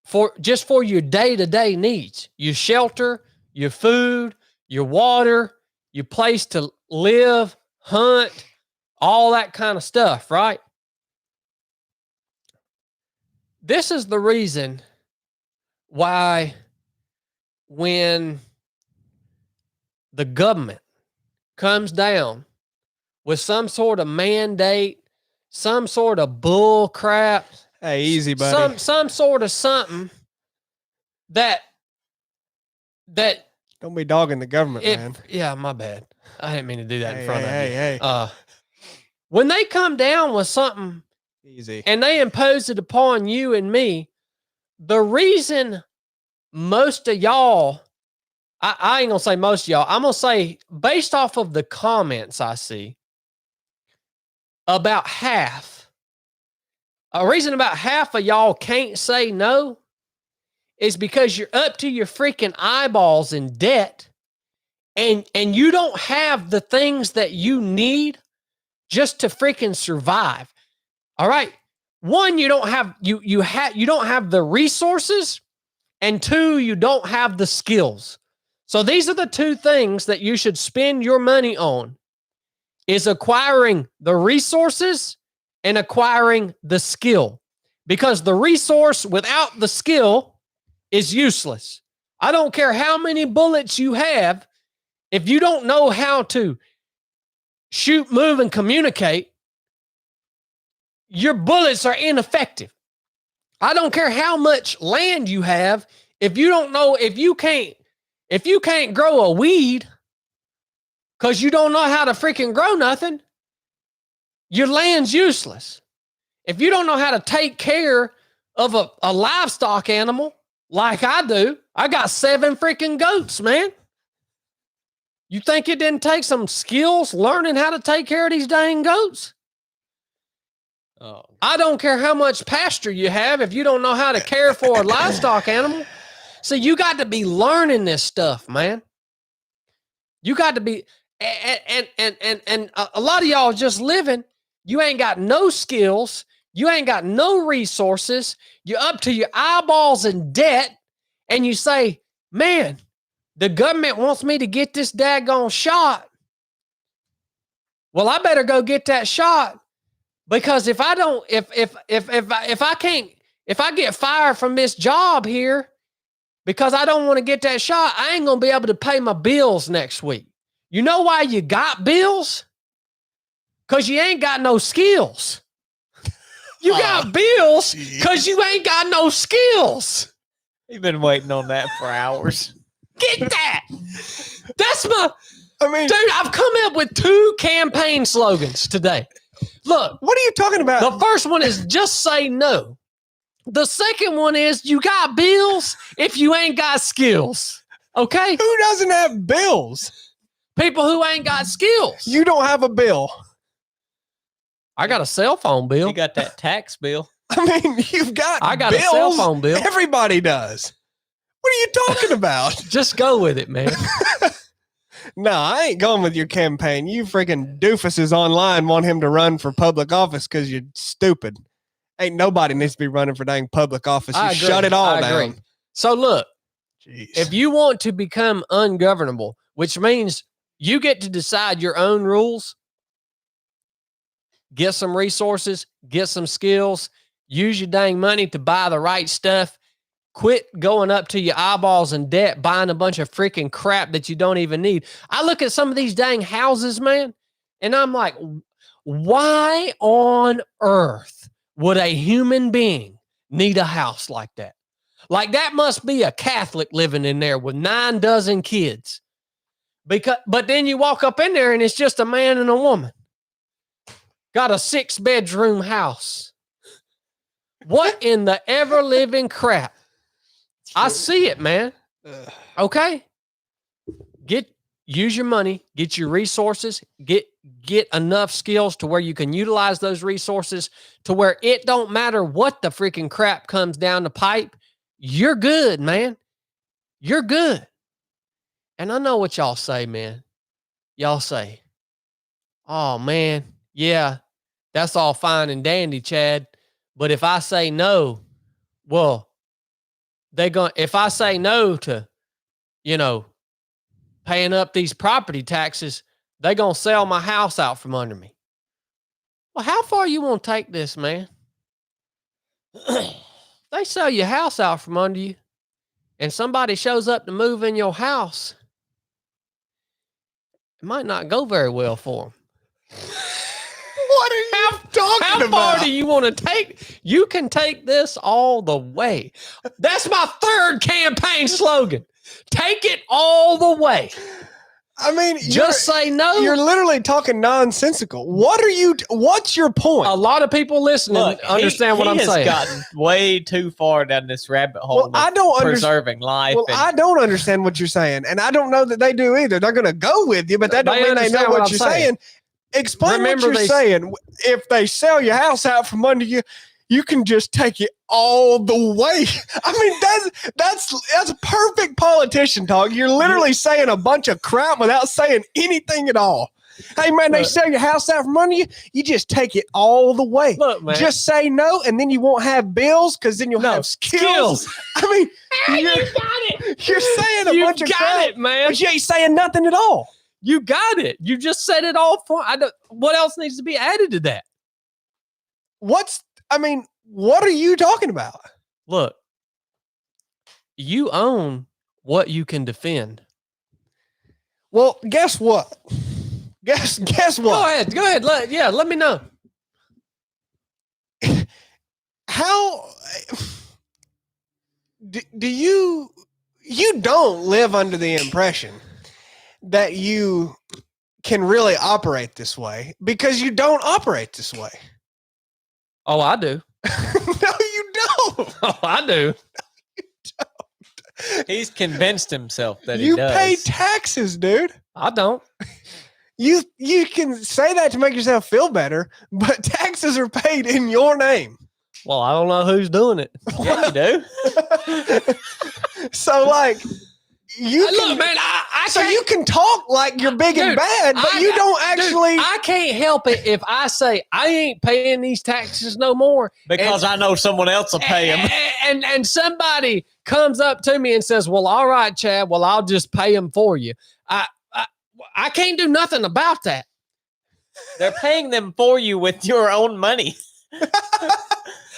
for your day-to-day needs, your shelter, your food, your water, your place to live, hunt, all that kind of stuff, right? This is the reason why when the government comes down with some sort of mandate, some sort of bull crap, Hey, easy, buddy. some sort of something that Don't be dogging the government, man. yeah, my bad. I didn't mean to do that in Hey, front hey, of you. hey. When they come down with something Easy. and they impose it upon you and me, the reason most of y'all, I ain't gonna say most of y'all, I'm gonna say based off of the comments I see, about half, a reason about half of y'all can't say no is because you're up to your freaking eyeballs in debt and you don't have the things that you need just to freaking survive. All right. One, you don't have you don't have the resources, and two, you don't have the skills. So these are the two things that you should spend your money on, is acquiring the resources and acquiring the skill. Because the resource without the skill is useless. I don't care how many bullets you have, if you don't know how to shoot, move, and communicate, your bullets are ineffective. I don't care how much land you have, if you don't know, if you can't grow a weed because you don't know how to freaking grow nothing, your land's useless. If you don't know how to take care of a livestock animal like I do, I got 7 freaking goats, man. You think it didn't take some skills learning how to take care of these dang goats? Oh, I don't care how much pasture you have if you don't know how to care for a livestock animal. So you got to be learning this stuff, man. You got to be, and a lot of y'all just living. You ain't got no skills. You ain't got no resources. You're up to your eyeballs in debt. And you say, man, the government wants me to get this daggone shot. Well, I better go get that shot. Because if I don't, if I get fired from this job here because I don't want to get that shot, I ain't going to be able to pay my bills next week. You know why you got bills? Because you ain't got no skills. You got bills because you ain't got no skills. you've been waiting on that for hours. Get that. That's my, I mean, dude, I've come up with 2 campaign slogans today. Look, what are you talking about? the first one is just say no. The second one is you got bills if you ain't got skills. Okay? Who doesn't have bills? People who ain't got skills. You don't have a bill. I got a cell phone bill. You got that tax bill. I mean, you've got I got bills. a cell phone bill. Everybody does. What are you talking about? Just go with it, man. No, I ain't going with your campaign. You freaking doofuses online want him to run for public office because you're stupid. Ain't nobody needs to be running for dang public office. You I agree. shut it all I down. agree. So look, Jeez. if you want to become ungovernable, which means you get to decide your own rules, get some resources, get some skills, use your dang money to buy the right stuff, quit going up to your eyeballs in debt, buying a bunch of freaking crap that you don't even need. I look at some of these dang houses, man, and I'm like, why on earth would a human being need a house like that? Like that must be a Catholic living in there with 9 dozen kids. But then you walk up in there and it's just a man and a woman. Got a 6-bedroom house. What in the ever-living crap? I see it, man. Okay? Use your money, get your resources, get enough skills to where you can utilize those resources to where it don't matter what the freaking crap comes down the pipe. You're good, man. You're good. And I know what y'all say, man. Y'all say, oh, man, yeah, that's all fine and dandy, Chad. But if I say no, well, if I say no to, paying up these property taxes, they're going to sell my house out from under me. Well, how far you want to take this, man? They sell your house out from under you and somebody shows up to move in your house. It might not go very well for them. What are you talking How about? far do you want to take? You can take this all the way. That's my third campaign slogan. Take it all the way. I mean, Just say no. you're literally talking nonsensical. What's your point? A lot of people listening Look, understand what I'm he saying. has gotten way too far down this rabbit hole. Well, of I don't understand. preserving life. Well, and I don't understand what you're saying, and I don't know that they do either. They're going to go with you, but that don't They mean they know understand what what you're I'm saying. saying. Explain Remember what you're they- saying. If they sell your house out from under you, you can just take it all the way. I mean, that's a perfect politician talk. You're literally saying a bunch of crap without saying anything at all. Hey man, they Look. sell your house out from under you. You just take it all the way. Look, man. Just say no, and then you won't have bills because then you'll No, have skills. I mean, you you're, got it. you're saying a You bunch of got crap, it, man. but you ain't saying nothing at all. You got it. You just said it all for. What else needs to be added to that? What are you talking about? Look, you own what you can defend. Well, guess what? Guess Go what? ahead. Go ahead. Let me know. How do you don't live under the impression that you can really operate this way because you don't operate this way. Oh, I do. No, you don't. Oh, I do. He's convinced himself that You he does. pay taxes, dude. I don't. You can say that to make yourself feel better, but taxes are paid in your name. Well, I don't know who's doing it. Yeah, you do. So, like, you Look, can, man, I so can't- you can talk like you're big and Dude, bad, but you don't actually. I can't help it if I say I ain't paying these taxes no more. Because I know someone else will pay him. And somebody comes up to me and says, "Well, all right, Chad. Well, I'll just pay them for you." I can't do nothing about that. They're paying them for you with your own money.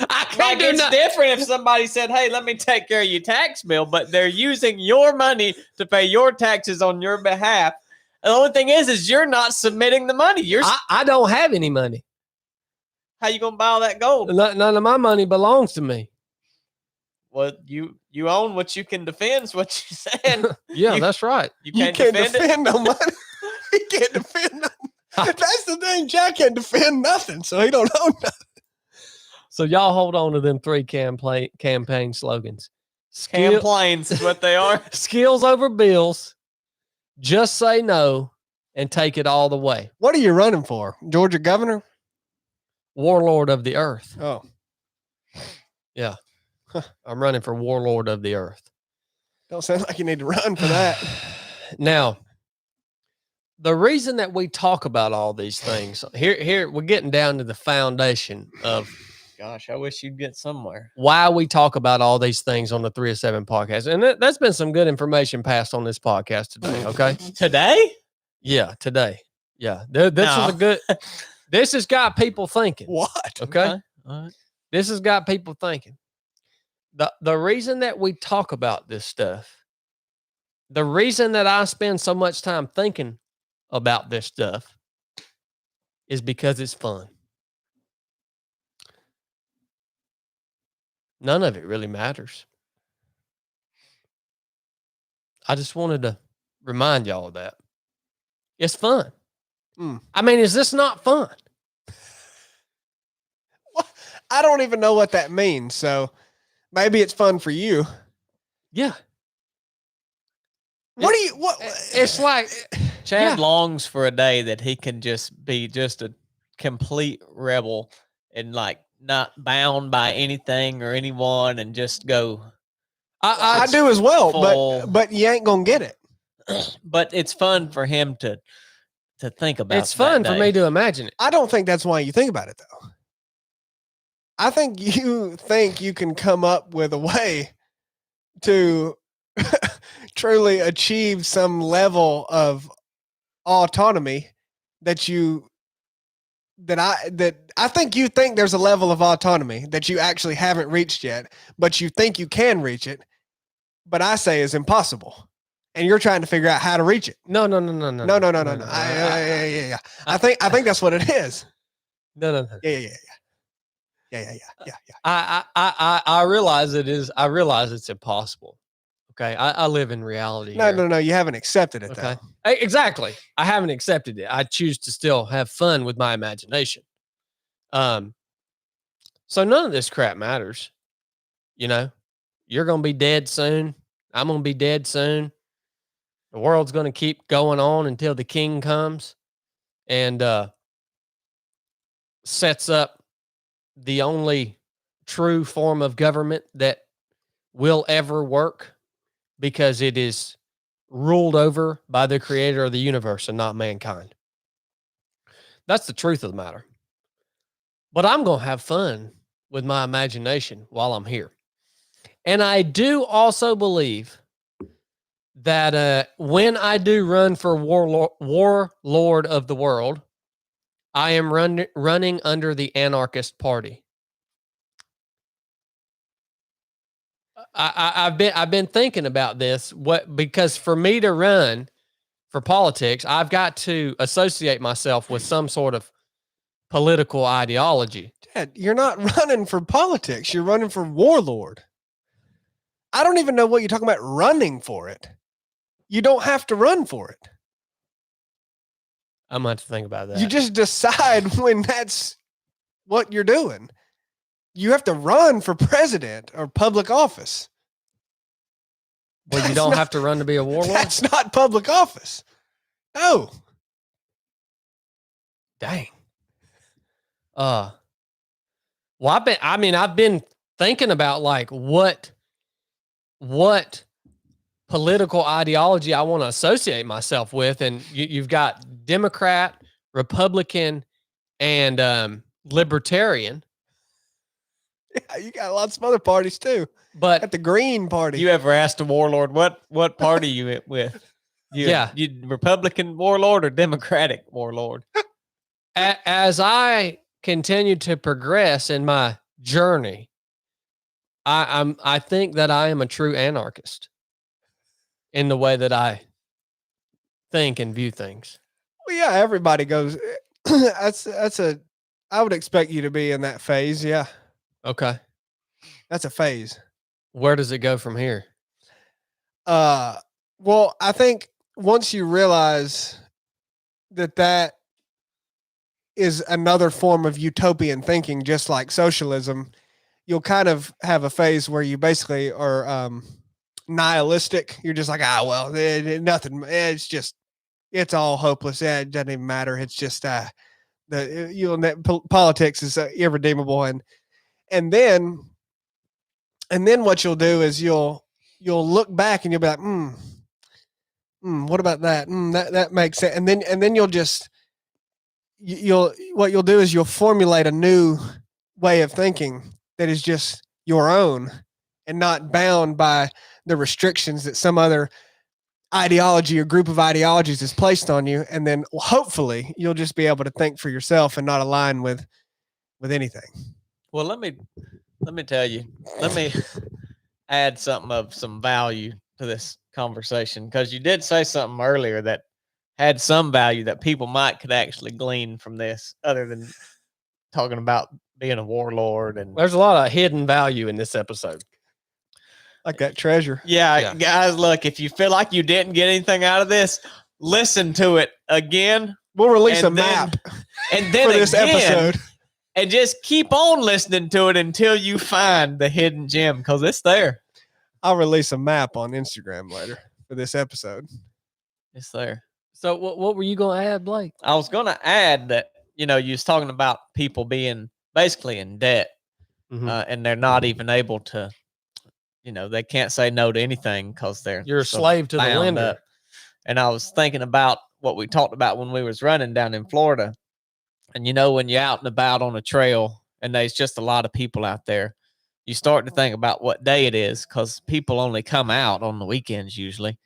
I can't Like, do it's nothing. different if somebody said, "Hey, let me take care of your tax bill," but they're using your money to pay your taxes on your behalf. The only thing is you're not submitting the money. I don't have any money. How you gonna buy all that gold? None of my money belongs to me. Well, you own what you can defend. Is what you're saying. Yeah, You- that's right. You You can't, can't defend it. defend no money. He can't defend no. That's the thing. Jack can't defend nothing, so he don't know nothing. So y'all hold on to them three campaign slogans. Complaints is what they are. Skills over bills. Just say no and take it all the way. What are you running for? Georgia governor? Warlord of the earth. Oh, I'm running for warlord of the earth. don't sound like you need to run for that. Now, the reason that we talk about all these things here we're getting down to the foundation of Gosh, I wish you'd get somewhere. why we talk about all these things on the 3 of 7 podcast. And that's been some good information passed on this podcast today. Okay. Today? Yeah. Today. Yeah. This No. is a good, this has got people thinking. What? Okay. All right. This has got people thinking. The reason that we talk about this stuff, the reason that I spend so much time thinking about this stuff is because it's fun. None of it really matters. I just wanted to remind y'all of that. It's fun. Mm. I mean, is this not fun? I don't even know what that means. So maybe it's fun for you. Yeah. What do you? What? It's like, Chad Yeah. longs for a day that he can just be just a complete rebel and like not bound by anything or anyone and just go. I do as well, full- but you ain't gonna get it. But it's fun for him to think about. it's fun for me to imagine it. I don't think that's why you think about it, though. I think you can come up with a way to truly achieve some level of autonomy that I think you think there's a level of autonomy that you actually haven't reached yet, but you think you can reach it, but I say is impossible. And you're trying to figure out how to reach it. No. No. I think that's what it is. No. Yeah. I realize it is. I realize it's impossible. Okay, I live in reality. No, here. no, no. You haven't accepted it, Okay. though. Exactly. I haven't accepted it. I choose to still have fun with my imagination. So none of this crap matters. You know, you're going to be dead soon. I'm going to be dead soon. The world's going to keep going on until the king comes and sets up the only true form of government that will ever work, because it is ruled over by the creator of the universe and not mankind. That's the truth of the matter. But I'm going to have fun with my imagination while I'm here. And I do also believe that when I do run for warlord of the world, I am running under the anarchist party. I've been thinking about this. Because for me to run for politics, I've got to associate myself with some sort of political ideology. Dad, you're not running for politics. You're running for warlord. I don't even know what you're talking about running for it. You don't have to run for it. I'm going to have to think about that. You just decide when that's what you're doing. You have to run for president or public office. Well, you That's don't not- have to run to be a warlord? That's not public office. No. Dang. Well, I've been thinking about like what political ideology I want to associate myself with. And you've got Democrat, Republican, and libertarian. Yeah, you got lots of other parties too. But Got the Green Party. You ever asked a warlord what party you with? You Republican warlord or Democratic warlord? as I continue to progress in my journey, I think that I am a true anarchist in the way that I think and view things. Well, yeah, everybody goes. I would expect you to be in that phase. Yeah, Okay. that's a phase. Where does it go from here? Well, I think once you realize that is another form of utopian thinking, just like socialism, you'll kind of have a phase where you basically are nihilistic. You're just like, nothing. It's all hopeless. Yeah, it doesn't even matter. It's just politics is irredeemable, and then what you'll do is you'll look back and you'll be like, what about that? That makes sense. And then you'll just what you'll do is you'll formulate a new way of thinking that is just your own and not bound by the restrictions that some other ideology or group of ideologies is placed on you. And then hopefully you'll just be able to think for yourself and not align with anything. Well, let me tell you. Let me add something of some value to this conversation, because you did say something earlier that had some value that people could actually glean from this, other than talking about being a warlord. And There's a lot of hidden value in this episode. Like that treasure. yeah, guys, look, if you feel like you didn't get anything out of this, listen to it again. We'll release And a then- map And then for this again, episode. and just keep on listening to it until you find the hidden gem, because it's there. I'll release a map on Instagram later for this episode. It's there. So what were you going to add, Blake? I was going to add that, you was talking about people being basically in debt, and they're not even able to, they can't say no to anything because You're a slave to the bound lender. up. And I was thinking about what we talked about when we was running down in Florida. And when you're out and about on a trail and there's just a lot of people out there, you start to think about what day it is, because people only come out on the weekends usually.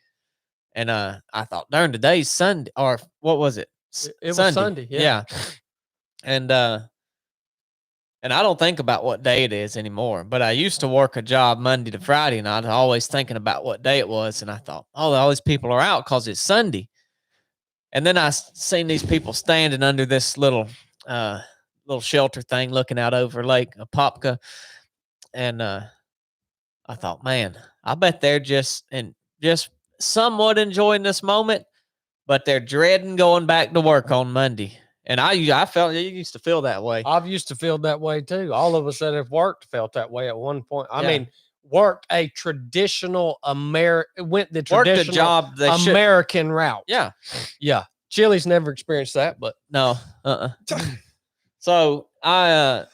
And I thought, darn, today's Sunday, or what was it? It was Sunday. Yeah. And I don't think about what day it is anymore. But I used to work a job Monday to Friday, and I was always thinking about what day it was. And I thought, all these people are out because it's Sunday. And then I seen these people standing under this little little shelter thing looking out over Lake Apopka. And I thought, man, I bet they're just somewhat enjoying this moment, but they're dreading going back to work on Monday. And I felt you used to feel that way. I've used to feel that way too. All of us that have worked felt that way at one point. I Yeah. mean, worked a traditional went the Worked a traditional job they should. American route. Yeah. Yeah. Chili's never experienced that, but No. So I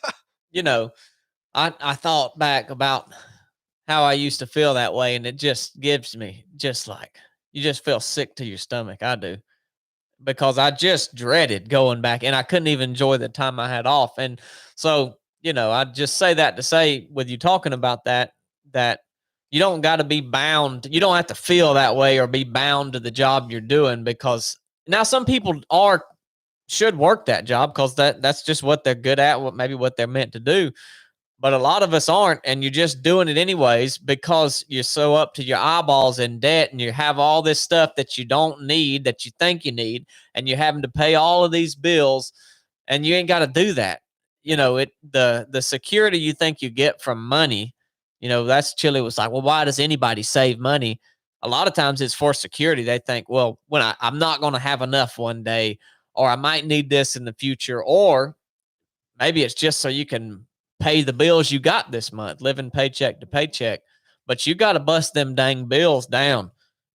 thought back about how I used to feel that way, and it just gives me just like you just feel sick to your stomach. I do. Because I just dreaded going back, and I couldn't even enjoy the time I had off. And so, I just say that to say, with you talking about that you don't got to be bound. You don't have to feel that way or be bound to the job you're doing, because now some people should work that job because that's just what they're good at, what they're meant to do. But a lot of us aren't, and you're just doing it anyways because you're so up to your eyeballs in debt, and you have all this stuff that you don't need that you think you need, and you're having to pay all of these bills, and you ain't got to do that. The security you think you get from money, that's Chili was like, well, why does anybody save money? A lot of times it's for security. They think, well, when I'm not going to have enough one day, or I might need this in the future, or maybe it's just so you can pay the bills you got this month, living paycheck to paycheck. But you got to bust them dang bills down.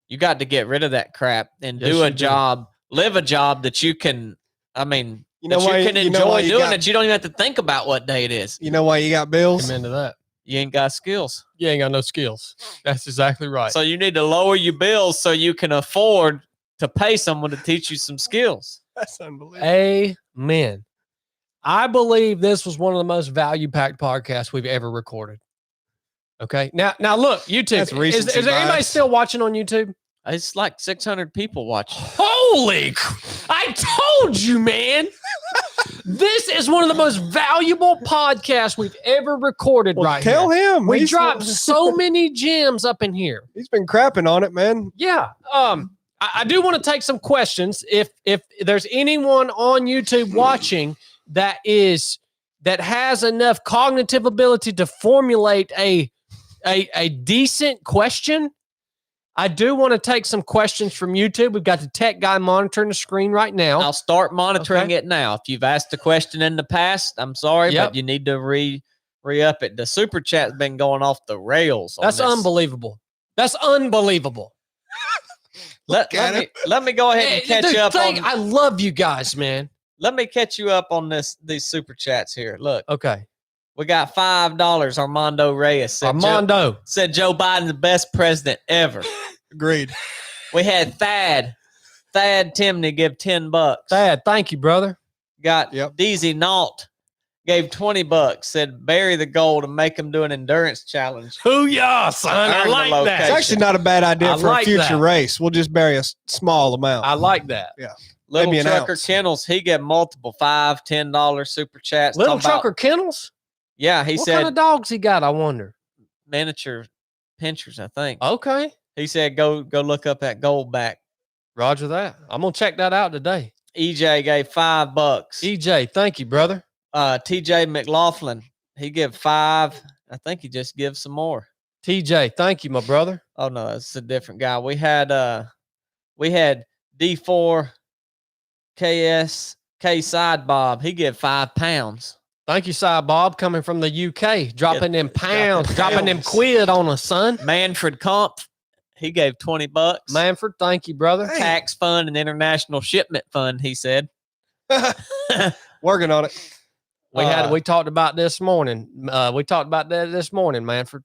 You got to get rid of that crap and Yes, do a you do. job, live a job that you can, enjoy doing, that you don't even have to think about what day it is. You know why you got bills? amen to that. You ain't got skills. You ain't got no skills. That's exactly right. So you need to lower your bills so you can afford to pay someone to teach you some skills. That's unbelievable. Amen. I believe this was one of the most value-packed podcasts we've ever recorded. Okay. Now look, YouTube. That's Is recency there anybody bias. still watching on YouTube? It's like 600 people watching. Holy! I told you, man. This is one of the most valuable podcasts we've ever recorded. Well, right tell here. him. We He's- dropped so many gems up in here. He's been crapping on it, man. Yeah. I do want to take some questions. If there's anyone on YouTube watching that has enough cognitive ability to formulate a decent question, I do want to take some questions from YouTube. We've got the tech guy monitoring the screen right now. I'll start monitoring Okay. it now. If you've asked a question in the past, I'm sorry, Yep. but you need to re-up it. The super chat's been going off the rails. On That's this. unbelievable. That's unbelievable. Let me go ahead and catch Dude, up on. I love you guys, man. Let me catch you up on these super chats here. Look, Okay. we got $5. Armando Reyes said Armando. Joe Biden the best president ever. Agreed. We had Thad Timney give $10. Thad, thank you, brother. Got Yep. DZ Nault gave $20. Said bury the gold and make him do an endurance challenge. Hoo-yah, son. I Earn the like location. It's that. actually not a bad idea I for like a future that. race. We'll just bury a small amount. I like that. Little Maybe an Trucker ounce. Kennels, he gave multiple $5, $10 super chats. Little talking about- Trucker Kennels? yeah, he What said kind of dogs he got, I wonder? miniature pinchers, I think. Okay. He said go look up that Goldback. Roger that. I'm going to check that out today. EJ gave $5. EJ, thank you, brother. TJ McLaughlin, he give $5. I think he just gives some more. TJ, thank you, my brother. Oh no, that's a different guy. We had D4 KSK Side Bob. He give £5. Thank you, Cy Bob, coming from the UK, dropping them pounds, dropping dropping them pounds. quid on us, son. Manfred Kampf, he gave $20. Manfred, thank you, brother. Hey. Tax fund and international shipment fund, he said. Working on it. We talked about this morning. We talked about that this morning, Manfred.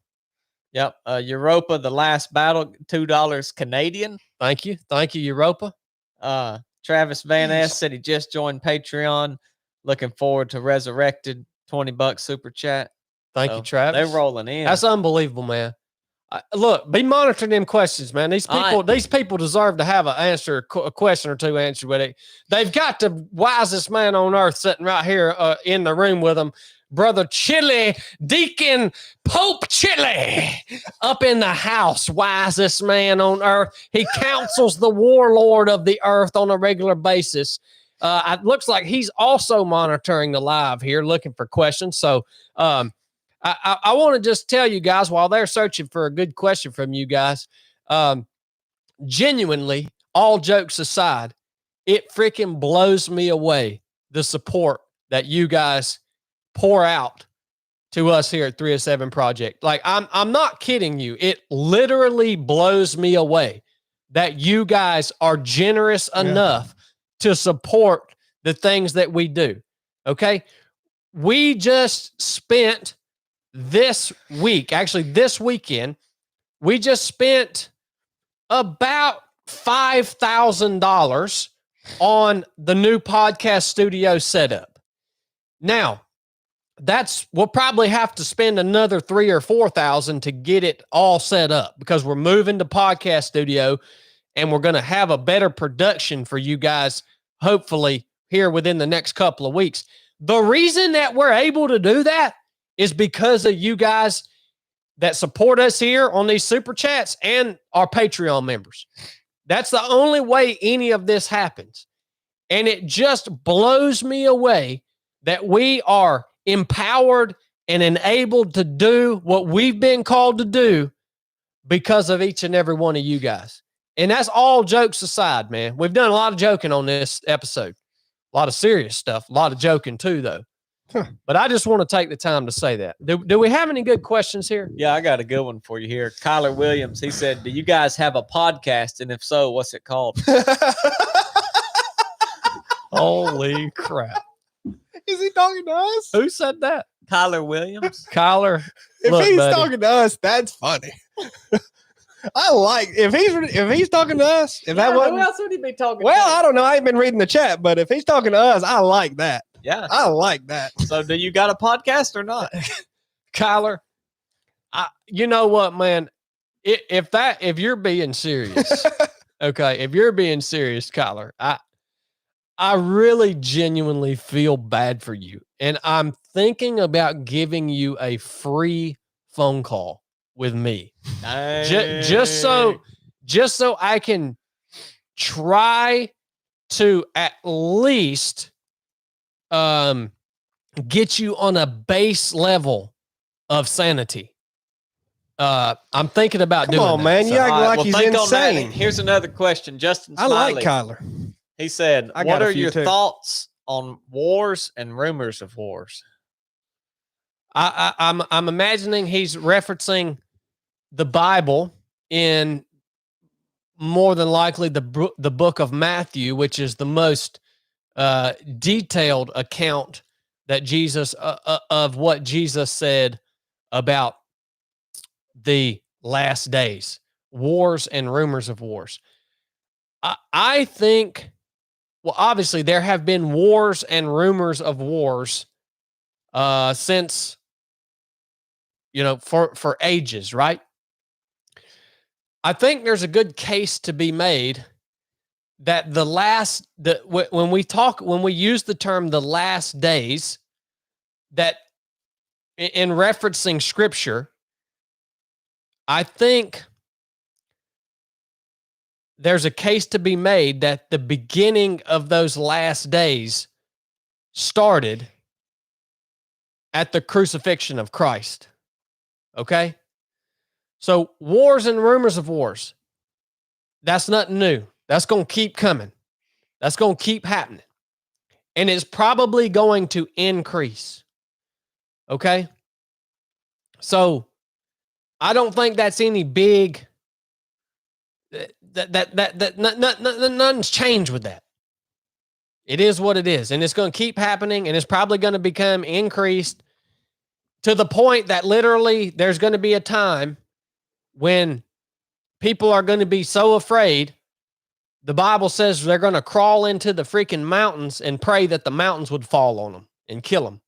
Yep. Europa, the last battle, $2 Canadian. Thank you. Thank you, Europa. Travis Van Jeez. S said he just joined Patreon. Looking forward to Resurrected. $20 super chat. Thank So you, Travis. They're rolling in. That's unbelievable, man. Look, be monitoring them questions, man. These All people, right. these people deserve to have a question or two answered with it. They've got the wisest man on earth sitting right here in the room with them, Brother Chili, Deacon Pope Chili, up in the house. Wisest man on earth. He counsels the warlord of the earth on a regular basis. It looks like he's also monitoring the live here, looking for questions. So I want to just tell you guys, while they're searching for a good question from you guys, genuinely, all jokes aside, it freaking blows me away the support that you guys pour out to us here at 307 Project. Like, I'm not kidding you. It literally blows me away that you guys are generous enough to support the things that we do. Okay. We just spent this week, actually this weekend, we just spent about $5,000 on the new podcast studio setup. Now, we'll probably have to spend another $3,000 or $4,000 to get it all set up, because we're moving to podcast studio and we're going to have a better production for you guys, hopefully here within the next couple of weeks. The reason that we're able to do that is because of you guys that support us here on these super chats and our Patreon members. That's the only way any of this happens. And it just blows me away that we are empowered and enabled to do what we've been called to do because of each and every one of you guys. And that's all jokes aside, man. We've done a lot of joking on this episode. A lot of serious stuff. A lot of joking too, though. But I just want to take the time to say that. Do we have any good questions here? Yeah, I got a good one for you here. Kyler Williams, he said, do you guys have a podcast? And if so, what's it called? Holy crap. Is he talking to us? Who said that? Kyler Williams. Kyler. If look, he's buddy, talking to us, that's funny. I like if he's talking to us. If that who wasn't, else would he be talking well, to? I don't know. I ain't been reading the chat, but if he's talking to us, I like that. Yeah. I like that. So do you got a podcast or not? Kyler, you know what, man? If you're being serious, okay, if you're being serious, Kyler, I really genuinely feel bad for you. And I'm thinking about giving you a free phone call with me. Just so I can try to at least get you on a base level of sanity. I'm thinking about doing Come on, that. man. You act like he's think on that. insane. Here's another question. Justin I Smiley. like Kyler. He said, I what got a are few your too. thoughts on wars and rumors of wars? I'm imagining he's referencing the Bible in more than likely the book of Matthew, which is the most detailed account that Jesus of what Jesus said about the last days, wars and rumors of wars. I think, well, obviously there have been wars and rumors of wars since, for ages, right? I think there's a good case to be made that when we use the term the last days, that in referencing scripture, I think there's a case to be made that the beginning of those last days started at the crucifixion of Christ. Okay? So wars and rumors of wars, that's nothing new. That's going to keep coming. That's going to keep happening. And it's probably going to increase. Okay? So I don't think that's any big, nothing's changed with that. It is what it is. And it's going to keep happening, and it's probably going to become increased to the point that literally there's going to be a time when people are going to be so afraid, the Bible says they're going to crawl into the freaking mountains and pray that the mountains would fall on them and kill them.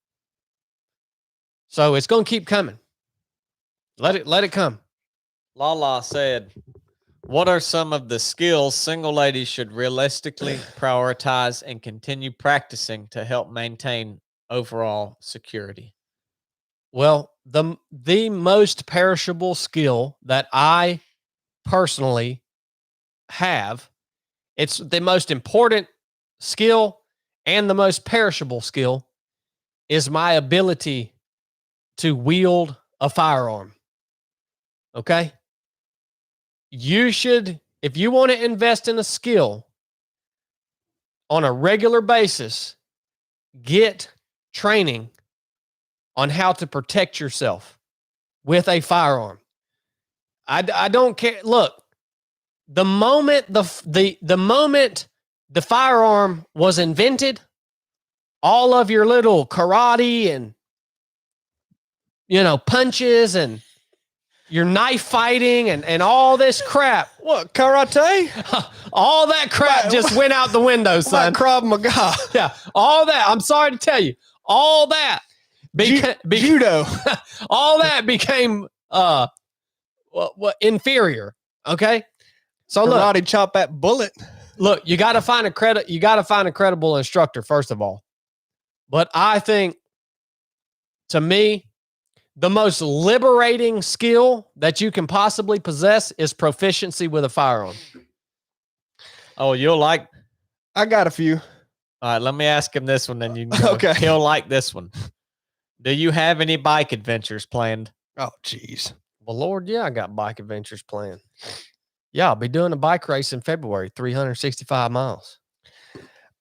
So it's going to keep coming. Let it come. Lala said, what are some of the skills single ladies should realistically prioritize and continue practicing to help maintain overall security? Well, the most perishable skill that I personally have, it's the most important skill, and the most perishable skill is my ability to wield a firearm. Okay? You should, if you want to invest in a skill on a regular basis, get training on how to protect yourself with a firearm. I don't care. Look, the moment the moment the firearm was invented, all of your little karate and punches and your knife fighting and all this crap, What, karate? all that crap just went out the window, son. Like Krav Maga. Yeah, all that. I'm sorry to tell you, all that Judo. all that became inferior. Okay, so Karate chop that bullet. look, you got to find a credible instructor first of all. But I think, to me, the most liberating skill that you can possibly possess is proficiency with a firearm. Oh, you'll like. I got a few. All right, let me ask him this one, then you can go. Okay. He'll like this one. Do you have any bike adventures planned? Oh, jeez. Well, Lord, yeah, I got bike adventures planned. Yeah, I'll be doing a bike race in February, 365 miles.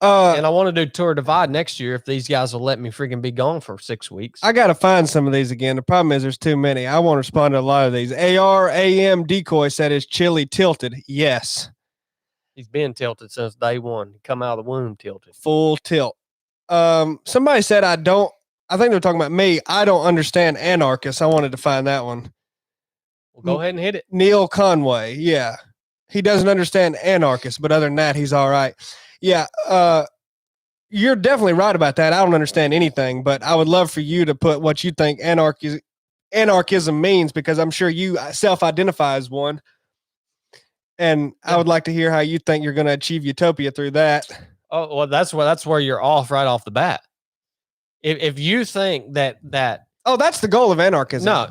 And I want to do Tour Divide next year if these guys will let me freaking be gone for 6 weeks. I got to find some of these again. The problem is there's too many. I won't respond to a lot of these. ARAM Decoy said his chili tilted. Yes. He's been tilted since day one. He come out of the womb tilted. Full tilt. Somebody said I think they're talking about me. I don't understand anarchists. I wanted to find that one. Well, go ahead and hit it. Neil Conway. Yeah. He doesn't understand anarchists, but other than that, he's all right. Yeah. You're definitely right about that. I don't understand anything, but I would love for you to put what you think anarchism means, because I'm sure you self-identify as one. And I would like to hear how you think you're going to achieve utopia through that. Oh, well, that's where you're off right off the bat. If you think that Oh, that's the goal of anarchism. No,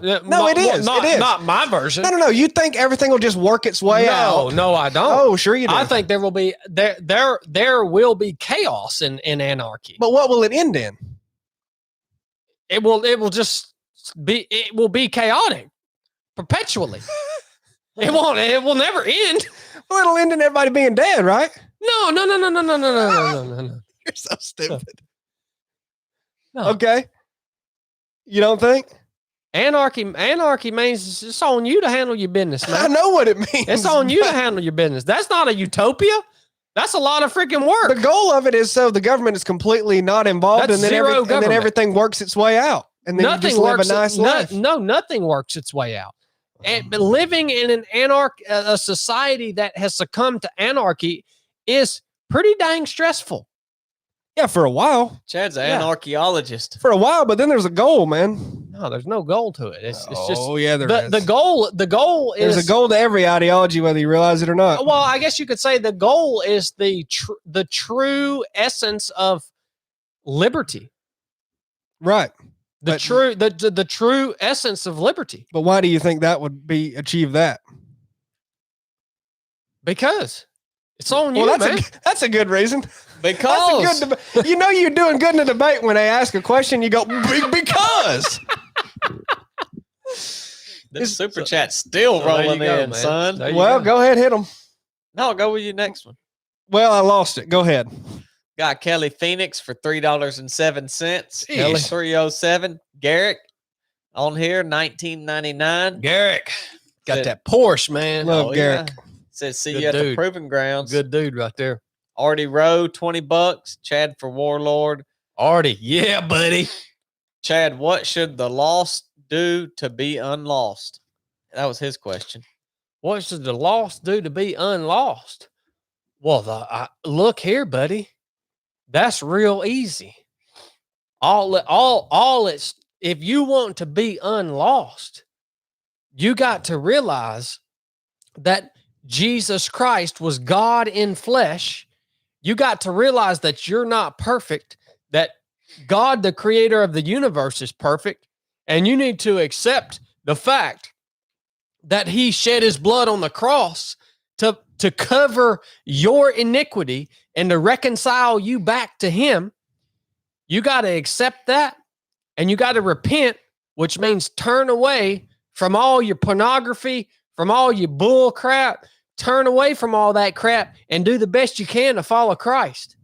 it is. Not, it is. not my version. No. You think everything will just work its way out? No, I don't. Oh, sure you do. I think there will be chaos in anarchy. But what will it end in? It will be chaotic perpetually. It will never end. Well, it'll end in everybody being dead, right? No. You're so stupid. No. Okay. You don't think? Anarchy means it's on you to handle your business, man. I know what it means. It's on you to handle your business. That's not a utopia. That's a lot of freaking work. The goal of it is so the government is completely not involved, That's and then government. everything works its way out, and then Nothing you just live works. a nice life. No, nothing works its way out. But living in a society that has succumbed to anarchy is pretty dang stressful. Yeah, for a while. Chad's an Yeah. anarchaeologist. For a while, but then there's a goal, man. No, there's no goal to it. It's just yeah, the goal. The goal is There's a goal to every ideology, whether you realize it or not. Well, I guess you could say the goal is the true essence of liberty. Right. The true essence of liberty. But why do you think that would achieve that? Because it's on you, Well, man. that's a good reason. Because That's a good debate. You know you're doing good in a debate when they ask a question. You go because. this super chat's still So there you rolling go, in, man. son. There you Well, go ahead, hit them. No, go with your next one. Well, I lost it. Go ahead. Got Kelly Phoenix for $3.07. Kelly Jeez. 307. Garrick on here, 1999. Garrick got Said- that Porsche, man. Love Garrick. Says see Good you at the dude. proving grounds. Good dude right there. Artie Rowe, $20. Chad for Warlord. Artie, yeah, buddy. Chad, what should the lost do to be unlost? That was his question. What should the lost do to be unlost? Well, look here, buddy. That's real easy. All it's if you want to be unlost, you got to realize that Jesus Christ was God in flesh. You got to realize that you're not perfect, that God, the creator of the universe, is perfect, and you need to accept the fact that he shed his blood on the cross to cover your iniquity and to reconcile you back to him, you got to accept that and you got to repent, which means turn away from all your pornography, from all your bull crap, turn away from all that crap and do the best you can to follow Christ.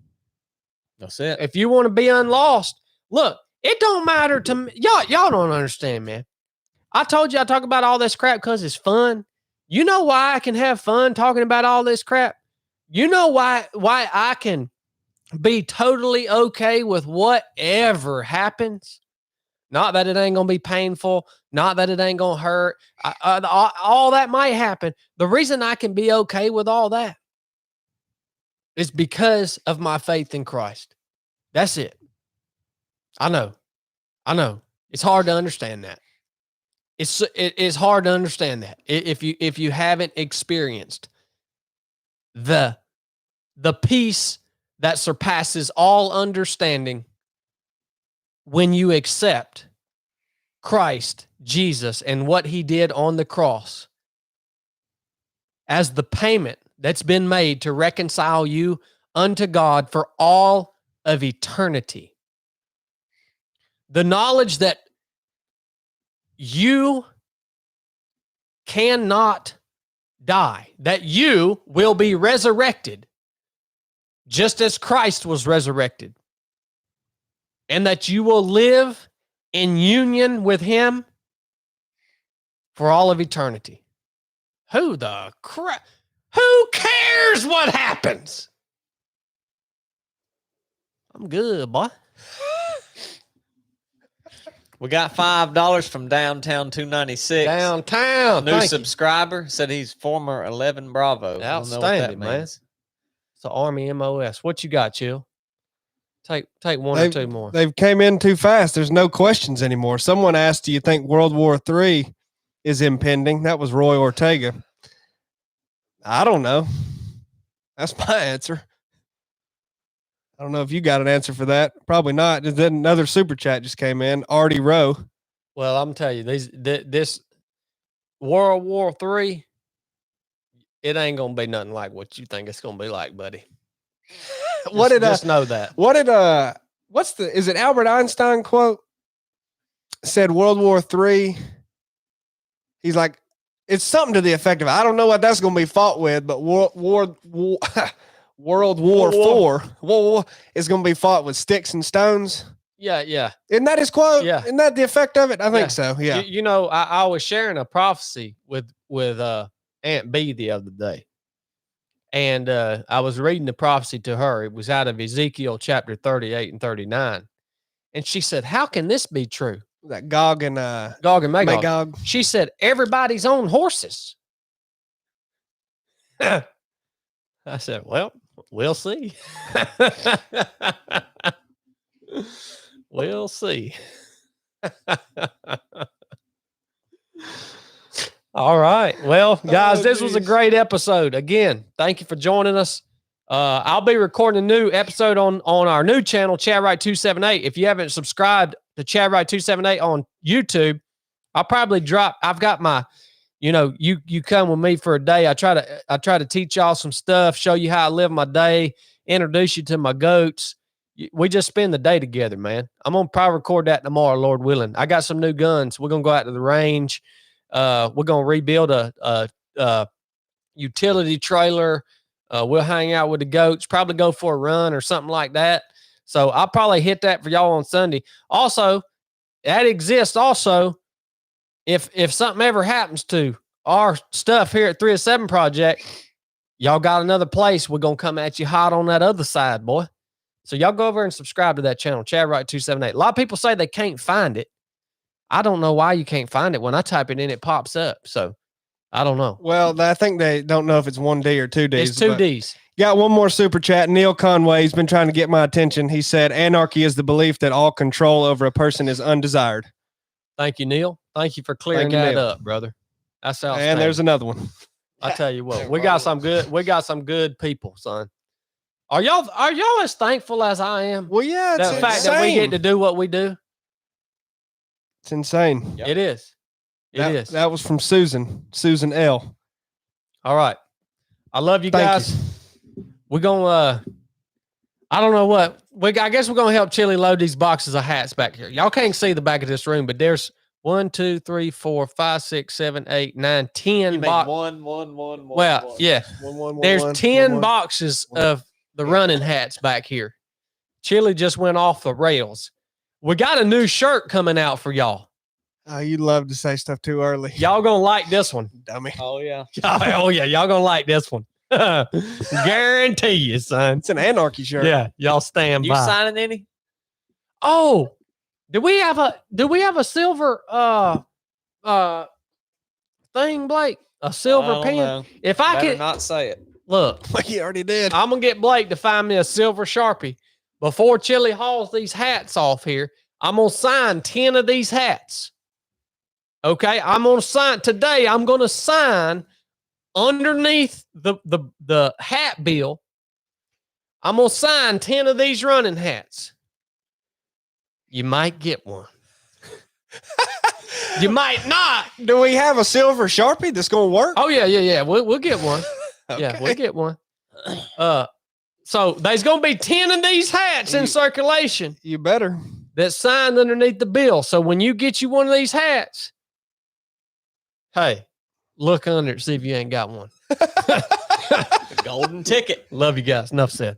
That's it. If you want to be unlost, look, it don't matter to me. Y'all don't understand, man. I told you I talk about all this crap because it's fun. You know why I can have fun talking about all this crap? You know why I can be totally okay with whatever happens? Not that it ain't going to be painful. Not that it ain't going to hurt. All that might happen. The reason I can be okay with all that is because of my faith in Christ. That's it. I know. It's hard to understand that. It's hard to understand that if you haven't experienced the peace that surpasses all understanding when you accept Christ Jesus and what he did on the cross as the payment that's been made to reconcile you unto God for all of eternity. The knowledge that you cannot die, that you will be resurrected just as Christ was resurrected, and that you will live in union with him for all of eternity. Who the crap? Who cares what happens? I'm good, boy. We got $5 from Downtown 296. Downtown. New subscriber said he's former 11 Bravo. Outstanding, man. It's the Army MOS. What you got, Chill? Take one or two more. They've came in too fast. There's no questions anymore. Someone asked, do you think World War III is impending? That was Roy Ortega. I don't know. That's my answer. I don't know if you got an answer for that. Probably not. Then another super chat just came in. Artie Rowe. Well, I'm telling you, this World War III, it ain't gonna be nothing like what you think it's gonna be like, buddy. Just know that. Is it Albert Einstein quote? Said World War III. He's like, it's something to the effect of, I don't know what that's gonna be fought with, but World War IV is going to be fought with sticks and stones. Yeah. Isn't that his quote? Yeah. Isn't that the effect of it? I think so. Yeah. You know, I was sharing a prophecy with Aunt B the other day. And I was reading the prophecy to her. It was out of Ezekiel chapter 38 and 39. And she said, how can this be true? That Gog and Magog. She said, everybody's on horses. I said, well, we'll see. We'll see. All right. Well, guys, this was a great episode. Again, thank you for joining us. I'll be recording a new episode on our new channel, Chad Wright 278. If you haven't subscribed to Chad Wright 278 on YouTube, I'll probably drop. I've got my, you come with me for a day. I try to teach y'all some stuff, show you how I live my day, introduce you to my goats. We just spend the day together, man. I'm going to probably record that tomorrow, Lord willing. I got some new guns. We're going to go out to the range. We're going to rebuild a utility trailer. We'll hang out with the goats, probably go for a run or something like that. So I'll probably hit that for y'all on Sunday. Also, that exists also. If something ever happens to our stuff here at 307 Project, y'all got another place. We're going to come at you hot on that other side, boy. So y'all go over and subscribe to that channel, Chad Wright 278. A lot of people say they can't find it. I don't know why you can't find it. When I type it in, it pops up. So I don't know. Well, I think they don't know if it's 1 D or 2 Ds. It's 2 Ds. Got one more super chat. Neil Conway has been trying to get my attention. He said, anarchy is the belief that all control over a person is undesired. Thank you, Neil. Thank you for clearing that up, brother. That's outstanding. And there's another one. I tell you what, we got some good people, son. Are y'all as thankful as I am? Well, yeah, it's the fact that we get to do what we do. It's insane. Yep. It is. It is. That was from Susan L. All right. I love you guys. We're gonna I don't know what. I guess we're gonna help Chili load these boxes of hats back here. Y'all can't see the back of this room, but there's 1, 2, 3, 4, 5, 6, 7, 8, 9, 10 boxes. Well, yeah. There's 10 boxes of the running hats back here. Chili just went off the rails. We got a new shirt coming out for y'all. Oh, you love to say stuff too early. Y'all gonna like this one. Dummy. Oh yeah. Oh yeah, y'all gonna like this one. Guarantee you, son. It's an anarchy shirt. Yeah, y'all stand You by. signing any? Oh, do we have a silver thing, Blake? A silver pen? Know. If I Better could not say it. look, Like you already did. I'm gonna get Blake to find me a silver Sharpie before Chili hauls these hats off here. I'm gonna sign 10 of these hats. Okay, I'm gonna sign today. I'm gonna sign underneath the hat bill. I'm gonna sign 10 of these running hats. You might get one. You might not. Do we have a silver Sharpie that's going to work? Oh yeah. We'll get one. Yeah, we'll get one. So there's gonna be 10 of these hats in circulation You better. that's signed underneath the bill. So when you get you one of these hats, hey, look under it, see if you ain't got one. The golden ticket. Love you guys. Enough said.